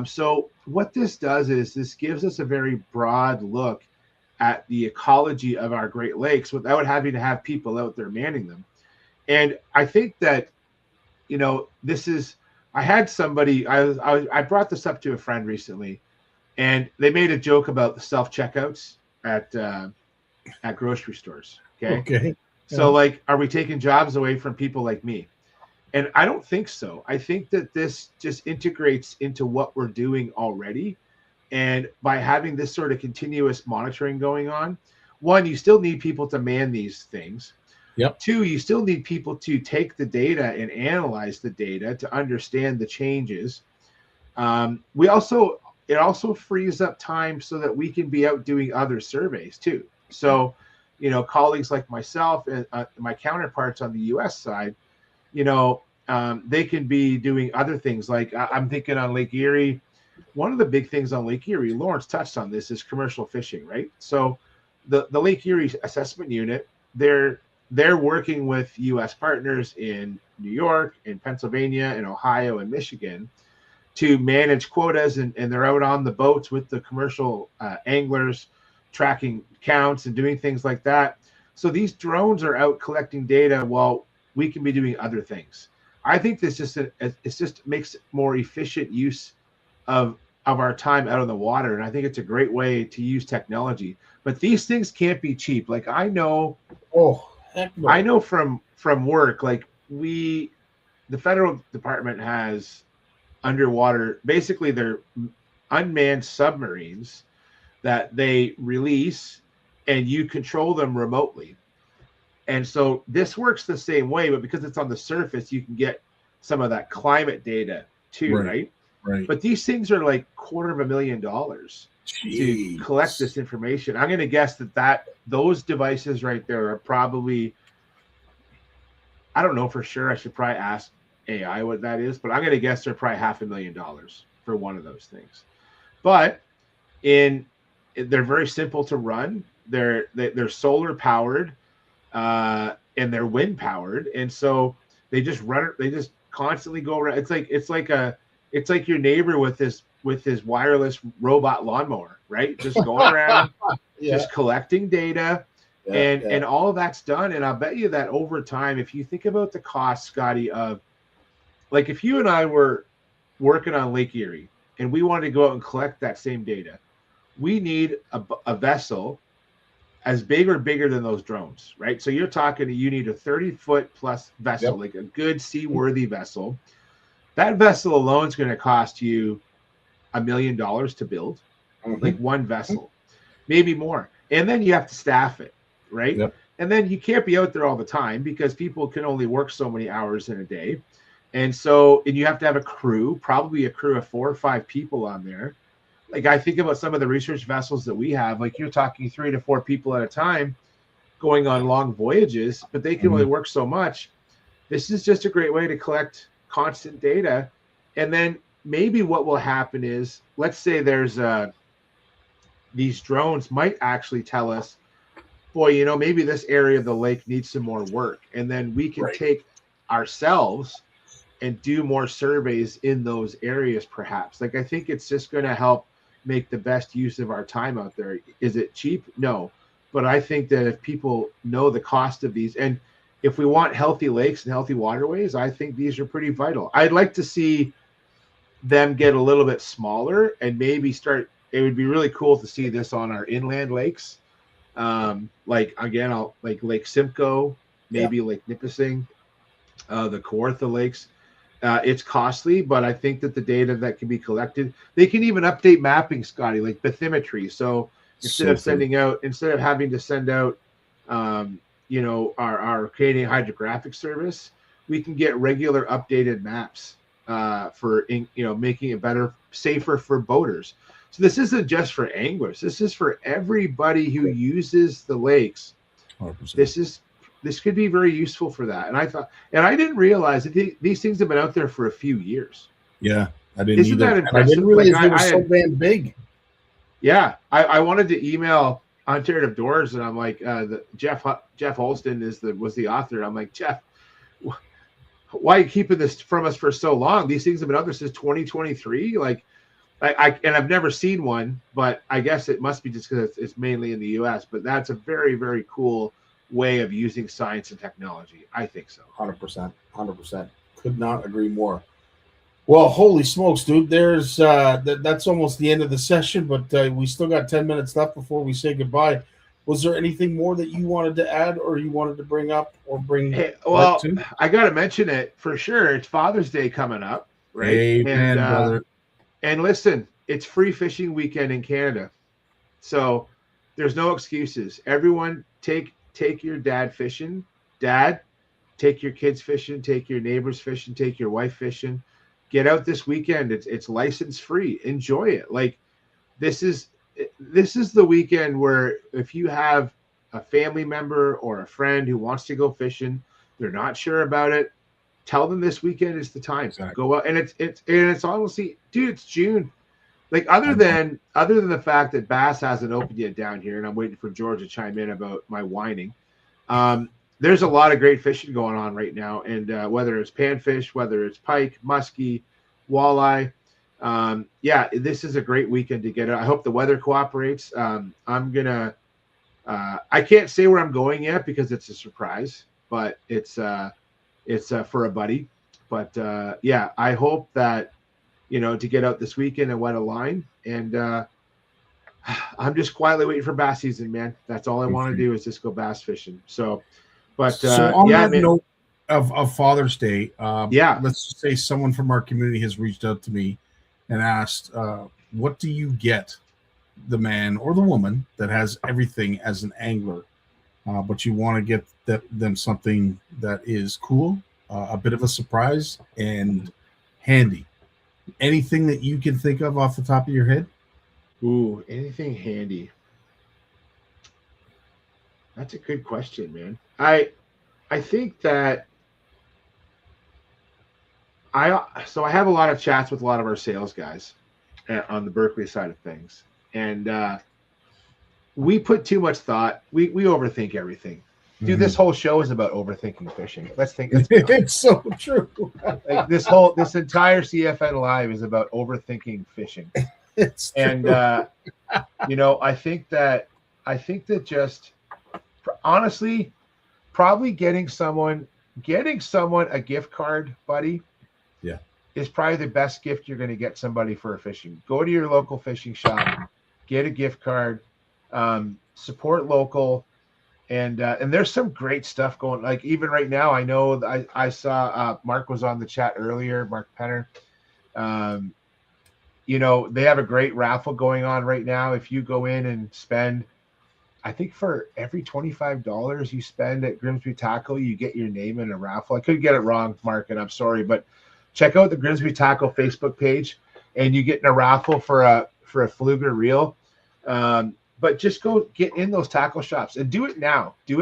So what this does is this gives us a very broad look at the ecology of our Great Lakes without having to have people out there manning them. And I think that, I had somebody, I brought this up to a friend recently, and they made a joke about the self-checkouts at grocery stores. Okay. So are we taking jobs away from people like me? And I don't think so. I think that this just integrates into what we're doing already. And by having this sort of continuous monitoring going on, one, you still need people to man these things. Yep. Two, you still need people to take the data and analyze the data to understand the changes. It also frees up time so that we can be out doing other surveys too. So, colleagues like myself and my counterparts on the U.S. side, they can be doing other things. Like I'm thinking on Lake Erie, one of the big things on Lake Erie, Lawrence touched on this, is commercial fishing, right? So the Lake Erie Assessment Unit, they're working with U.S. partners in New York, in Pennsylvania, in Ohio, and Michigan to manage quotas, and they're out on the boats with the commercial anglers, tracking counts and doing things like that. So these drones are out collecting data while we can be doing other things. I think this just makes more efficient use of our time out on the water, and I think it's a great way to use technology. But these things can't be cheap. Like I know from work, like the federal department has underwater, basically they're unmanned submarines that they release and you control them remotely. And so this works the same way, but because it's on the surface, you can get some of that climate data too, right? Right. But these things are like $250,000 to collect this information. I'm going to guess that those devices right there are probably, I don't know for sure. I should probably ask AI what that is, but I'm going to guess they're probably $500,000 for one of those things. But they're very simple to run. They're solar powered, and they're wind powered, and so they just run it. They just constantly go around. It's like your neighbor with his wireless robot lawnmower, right? Just going around, just collecting data. And all of that's done. And I'll bet you that over time, if you think about the cost, Scotty, of like if you and I were working on Lake Erie and we wanted to go out and collect that same data, we need a vessel as big or bigger than those drones, right? So you're talking, you need a 30-foot plus vessel, like a good seaworthy vessel. That vessel alone is going to cost you $1 million to build, like one vessel, maybe more. And then you have to staff it, right? Yep. And then you can't be out there all the time because people can only work so many hours in a day. And you have to have a crew, probably a crew of 4 or 5 people on there. Like I think about some of the research vessels that we have, like you're talking 3 to 4 people at a time going on long voyages, but they can only work so much. This is just a great way to collect constant data. And then maybe what will happen is, let's say there's these drones might actually tell us, boy, maybe this area of the lake needs some more work. And then we can take ourselves and do more surveys in those areas, perhaps. Like, I think it's just going to help make the best use of our time out there. Is it cheap? No. But I think that if people know the cost of these, and if we want healthy lakes and healthy waterways, I think these are pretty vital. I'd like to see them get a little bit smaller and maybe start. It would be really cool to see this on our inland lakes. Like Lake Simcoe, maybe Lake Nipissing, the Kawartha lakes. It's costly, but I think that the data that can be collected, they can even update mapping, Scotty, like bathymetry. So instead of having to send out, our Canadian Hydrographic Service, we can get regular updated maps for making it better, safer for boaters. So this isn't just for anglers. This is for everybody who uses the lakes. 100%. This could be very useful for that. And I didn't realize that these things have been out there for a few years. Yeah, I didn't. Isn't that impressive? I didn't realize they were so damn big. Yeah, I wanted to email Ontario of Doors, and I'm like, Jeff Holston was the author. I'm like, Jeff, why are you keeping this from us for so long? These things have been out there since 2023. Like, I've never seen one, but I guess it must be just because it's mainly in the U.S. But that's a very, very cool way of using science and technology. I think so. 100%. Could not agree more. Well, holy smokes, dude. There's that's almost the end of the session, but we still got 10 minutes left before we say goodbye. Was there anything more that you wanted to add or you wanted to bring up or bring? Hey, well, I got to mention it for sure. It's Father's Day coming up, right? Amen, brother. And listen, it's free fishing weekend in Canada. So there's no excuses. Everyone take your dad fishing. Dad, take your kids fishing, take your neighbors fishing, take your wife fishing. Get out this weekend. It's license free. Enjoy it. Like this is the weekend where if you have a family member or a friend who wants to go fishing, they're not sure about it, tell them this weekend is the time. Exactly. Go out, and it's honestly, dude, it's June. Like other than the fact that bass hasn't opened yet down here, and I'm waiting for George to chime in about my whining. There's a lot of great fishing going on right now, and whether it's panfish, whether it's pike, muskie, walleye, this is a great weekend to get it. I hope the weather cooperates. I'm gonna. I can't say where I'm going yet because it's a surprise, but it's for a buddy. But I hope that to get out this weekend and wet a line, and I'm just quietly waiting for bass season, man. That's all I want to do is just go bass fishing. So. But on that note of Father's Day, let's just say someone from our community has reached out to me and asked, what do you get the man or the woman that has everything as an angler, but you want to get them something that is cool, a bit of a surprise, and handy? Anything that you can think of off the top of your head? Ooh, anything handy. That's a good question, man. I think that I have a lot of chats with a lot of our sales guys on the Berkeley side of things, and we put too much thought. We overthink everything. Dude, this whole show is about overthinking fishing. It's so true. Like this entire CFN Live is about overthinking fishing. It's true. And I think that just honestly, probably getting someone a gift card, buddy, is probably the best gift you're going to get somebody for a fishing. Go to your local fishing shop, get a gift card, support local, and there's some great stuff going. Like even right now, I know I saw Mark was on the chat earlier, Mark Penner. They have a great raffle going on right now. If you go in and spend, I think for every $25 you spend at Grimsby Tackle, you get your name in a raffle. I could get it wrong, Mark, and I'm sorry, but check out the Grimsby Tackle Facebook page, and you get in a raffle for a Fluger reel. But just go get in those tackle shops and do it now. And do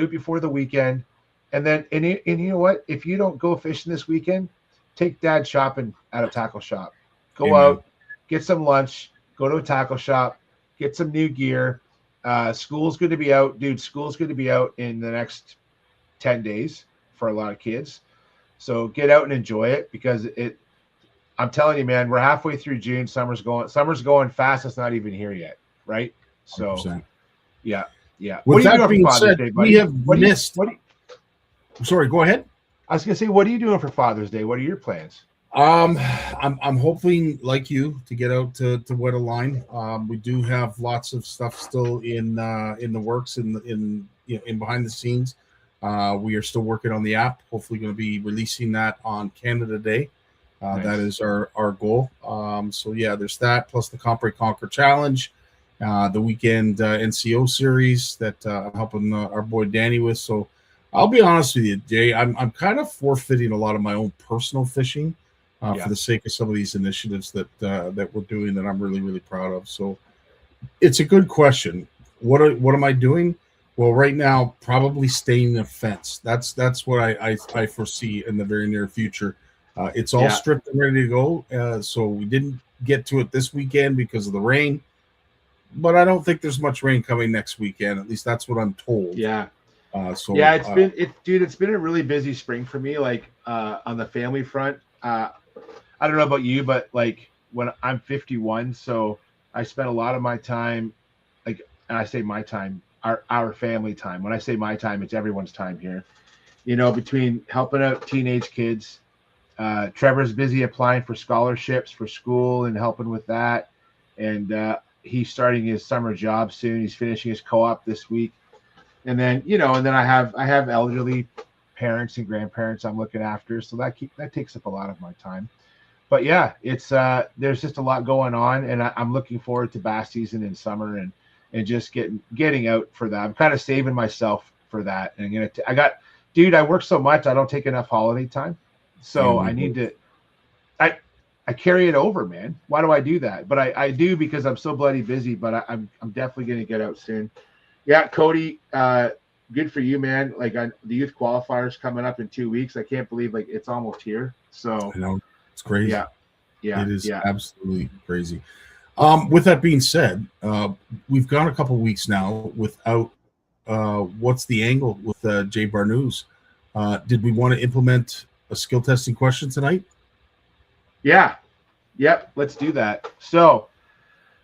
it before the weekend. And then, and you know what? If you don't go fishing this weekend, take Dad shopping at a tackle shop. Go out, get some lunch, go to a tackle shop, get some new gear. School's going to be out. Dude, school's going to be out in the next 10 days for a lot of kids. So get out and enjoy it because I'm telling you, man, we're halfway through June. Summer's going fast. It's not even here yet, right? So, 100%. yeah. With What are you that doing being for Father's said, Day, buddy? we have missed. Sorry, go ahead. I was gonna say, what are you doing for Father's Day? What are your plans? I'm hoping, like you, to get out to wet a line. We do have lots of stuff still in the works in behind the scenes. We are still working on the app. Hopefully, going to be releasing that on Canada Day. Nice. That is our goal. So yeah, there's that plus the Compre Conquer Challenge, the weekend NCO series that I'm helping our boy Danny with. So I'll be honest with you, Jay. I'm kind of forfeiting a lot of my own personal fishing. For the sake of some of these initiatives that we're doing that I'm really, really proud of. So it's a good question. What am I doing? Well, right now, probably staying the fence. That's what I foresee in the very near future. It's all stripped and ready to go. So we didn't get to it this weekend because of the rain, but I don't think there's much rain coming next weekend. At least that's what I'm told. Yeah. It's been a really busy spring for me. Like on the family front. I don't know about you, but like when I'm 51, so I spent a lot of my time, like, and I say my time, our family time. When I say my time, it's everyone's time here. Between helping out teenage kids, Trevor's busy applying for scholarships for school and helping with that, and he's starting his summer job soon. He's finishing his co-op this week, and then I have elderly parents and grandparents I'm looking after, so that takes up a lot of my time. But yeah, it's there's just a lot going on, and I'm looking forward to bass season in summer and just getting out for that. I'm kind of saving myself for that, and I work so much I don't take enough holiday time, so I need to. I carry it over, man. Why do I do that? But I do because I'm so bloody busy. But I'm definitely gonna get out soon. Yeah, Cody. Good for you, man. Like the youth qualifiers coming up in 2 weeks. I can't believe it's almost here. So I know. It's crazy. Yeah. It is absolutely crazy. With that being said, we've gone a couple of weeks now without what's the angle with Jay Barnucz. Did we want to implement a skill testing question tonight? Yeah. Yep. Let's do that. So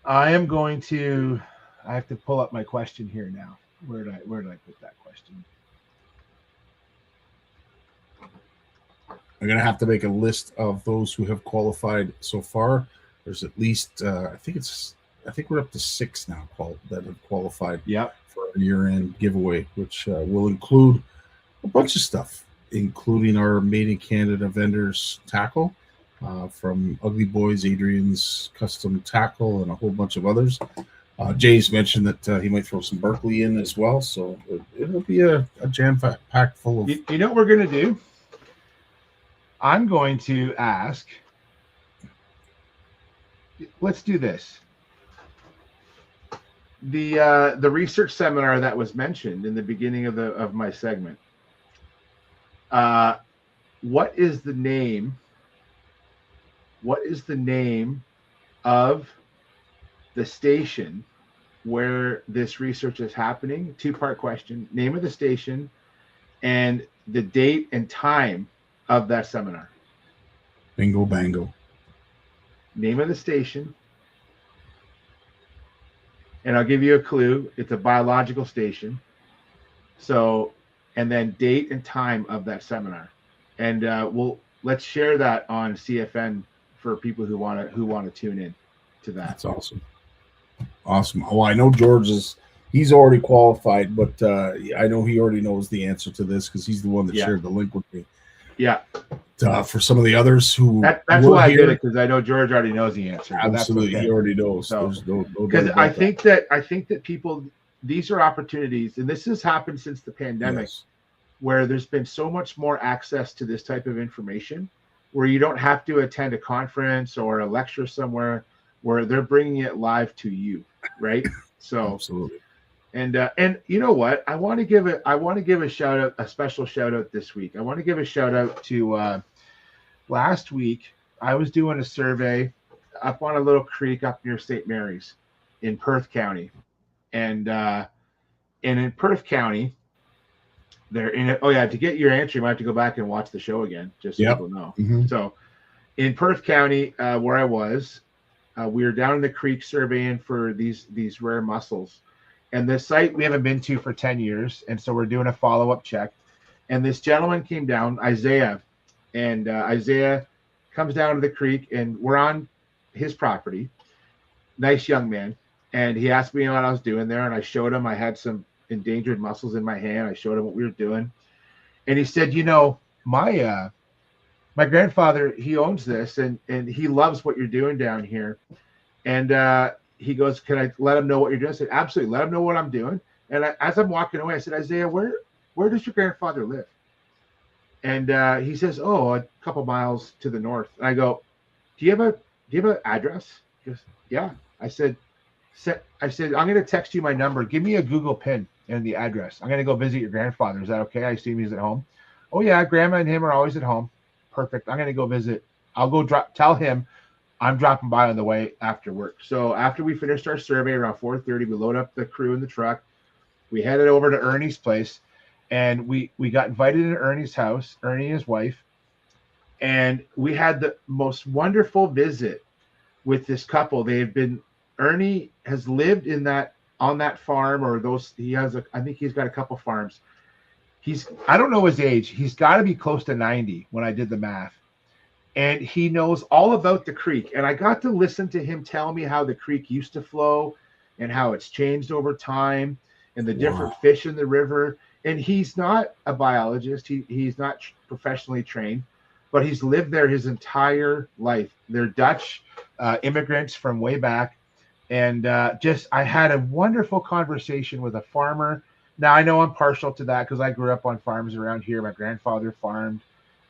I have to pull up my question here now. Where did I put that question? I'm going to have to make a list of those who have qualified so far. There's at least, I think we're up to 6 now that have qualified for our year-end giveaway, which will include a bunch of stuff, including our Made in Canada vendors tackle from Ugly Boys, Adrian's Custom Tackle, and a whole bunch of others. Jay's mentioned that he might throw some Berkeley in as well, so it'll be a jam-packed full of... You know what we're going to do? I'm going to ask, let's do this. The research seminar that was mentioned in the beginning of my segment. What is the name of the station where this research is happening? 2-part question. Name of the station and the date and time of that seminar. Bingo bango. Name of the station. And I'll give you a clue. It's a biological station. So, and then date and time of that seminar. And let's share that on CFN for people who want to tune in to that. That's awesome. Awesome. Well, I know he's already qualified, but I know he already knows the answer to this because he's the one that shared the link with me. Yeah. For some of the others who that's why I did it, because I know George already knows the answer. Absolutely, he already knows. So, there's no because I think that people, these are opportunities, and this has happened since the pandemic, where there's been so much more access to this type of information, where you don't have to attend a conference or a lecture somewhere, where they're bringing it live to you, right? So absolutely. And you know what? I want to give a shout out, a special shout out this week. I want to give a shout out to last week. I was doing a survey up on a little creek up near St. Mary's in Perth County, and in Perth County, they're in it. Oh yeah, to get your answer, you might have to go back and watch the show again, just so people know. Mm-hmm. So in Perth County, where I was, we were down in the creek surveying for these rare mussels. And this site we haven't been to for 10 years. And so we're doing a follow-up check. And this gentleman came down, Isaiah, and Isaiah comes down to the creek, and we're on his property. Nice young man. And he asked me what I was doing there, and I showed him. I had some endangered mussels in my hand. I showed him what we were doing. And he said, my grandfather, he owns this, and he loves what you're doing down here. And he goes, can I let him know what you're doing? I said, absolutely, let him know what I'm doing. And as I'm walking away, I said, Isaiah, where does your grandfather live? And he says, a couple miles to the north. And I go, do you have an address? He goes, yeah. I said, I'm going to text you my number. Give me a Google pin and the address. I'm going to go visit your grandfather. Is that okay? I assume he's at home. Oh yeah, Grandma and him are always at home. Perfect. I'm going to go visit. I'll go tell him I'm dropping by on the way after work. So after we finished our survey around 4:30, we load up the crew in the truck. We headed over to Ernie's place, and we got invited to Ernie's house, Ernie and his wife, and we had the most wonderful visit with this couple. Ernie has lived on that farm, or I think he's got a couple farms. I don't know his age. He's got to be close to 90 when I did the math. And he knows all about the creek. And I got to listen to him tell me how the creek used to flow and how it's changed over time and the different fish in the river. And he's not a biologist. He's not professionally trained, but he's lived there his entire life. They're Dutch immigrants from way back. And I had a wonderful conversation with a farmer. Now, I know I'm partial to that because I grew up on farms around here. My grandfather farmed.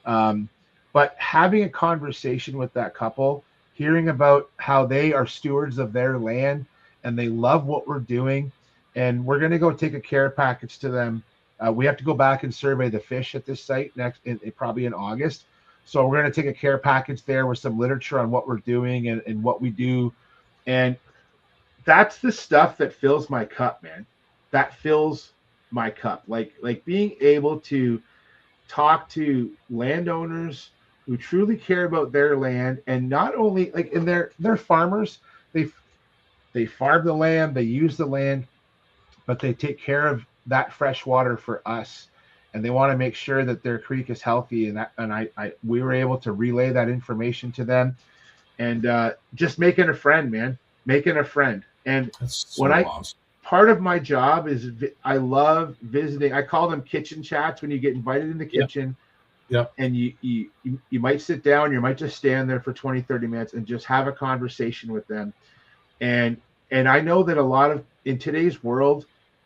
But having a conversation with that couple, hearing about how they are stewards of their land and they love what we're doing, and we're going to go take a care package to them. We have to go back and survey the fish at this site probably in August. So we're going to take a care package there with some literature on what we're doing and what we do. And that's the stuff that fills my cup, man. That fills my cup. Like being able to talk to landowners who truly care about their land, and not only and they're farmers. They farm the land, they use the land, but they take care of that fresh water for us, and they want to make sure that their creek is healthy. And we were able to relay that information to them, and just making a friend, man, making a friend. And awesome. Part of my job is I love visiting. I call them kitchen chats when you get invited in the kitchen. Yep. And you might sit down, you might just stand there for 20, 30 minutes and just have a conversation with them. And I know that in today's world,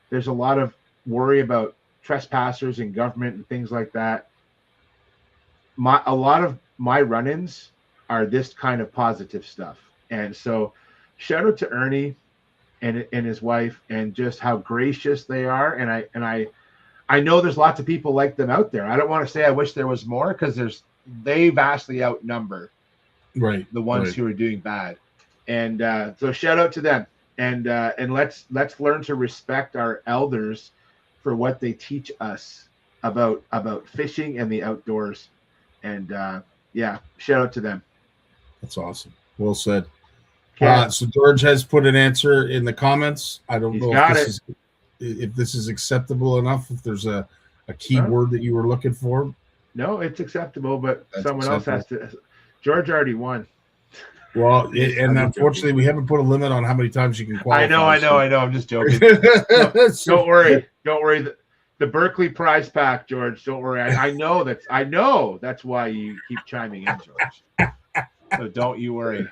there's a lot of worry about trespassers and government and things like that. A lot of my run-ins are this kind of positive stuff. And so shout out to Ernie and his wife, and just how gracious they are. And I know there's lots of people like them out there. I don't want to say I wish there was more, because they vastly outnumber the ones who are doing bad. And so shout out to them, and let's learn to respect our elders for what they teach us about fishing and the outdoors. And shout out to them. That's awesome. Well said. So George has put an answer in the comments. I don't know if this is acceptable enough, if there's a key word that you were looking for. No, it's acceptable, but someone else has to. George already won. Well, and unfortunately, we haven't put a limit on how many times you can qualify. I know. I'm just joking. Don't worry. The Berkeley prize pack, George. Don't worry. I know that's why you keep chiming in, George. So don't you worry.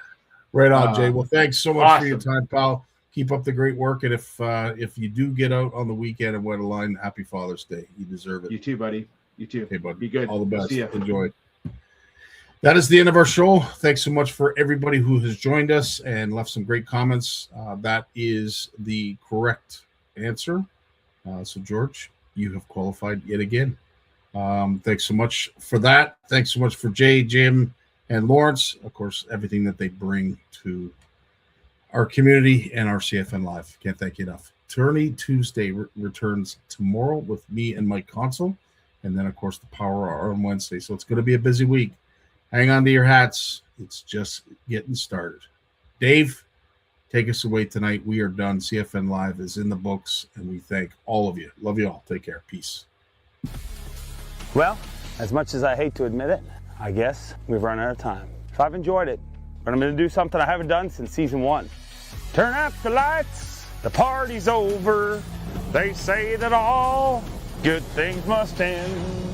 Right on, Jay. Well, thanks so much for your time, pal. Keep up the great work. And if you do get out on the weekend and wet a line, happy Father's Day. You deserve it. You too, buddy. You too. Okay, buddy. Be good. All the best. See ya. Enjoy. That is the end of our show. Thanks so much for everybody who has joined us and left some great comments. That is the correct answer. So, George, you have qualified yet again. Thanks so much for that. Thanks so much for Jay, Jim, and Lawrence. Of course, everything that they bring to our community and our CFN Live. Can't thank you enough. Tourney Tuesday returns tomorrow with me and Mike Consul. And then, of course, the Power Hour on Wednesday. So it's going to be a busy week. Hang on to your hats. It's just getting started. Dave, take us away tonight. We are done. CFN Live is in the books, and we thank all of you. Love you all. Take care. Peace. Well, as much as I hate to admit it, I guess we've run out of time. So I've enjoyed it, but I'm going to do something I haven't done since season 1. Turn out the lights, the party's over. They say that all good things must end.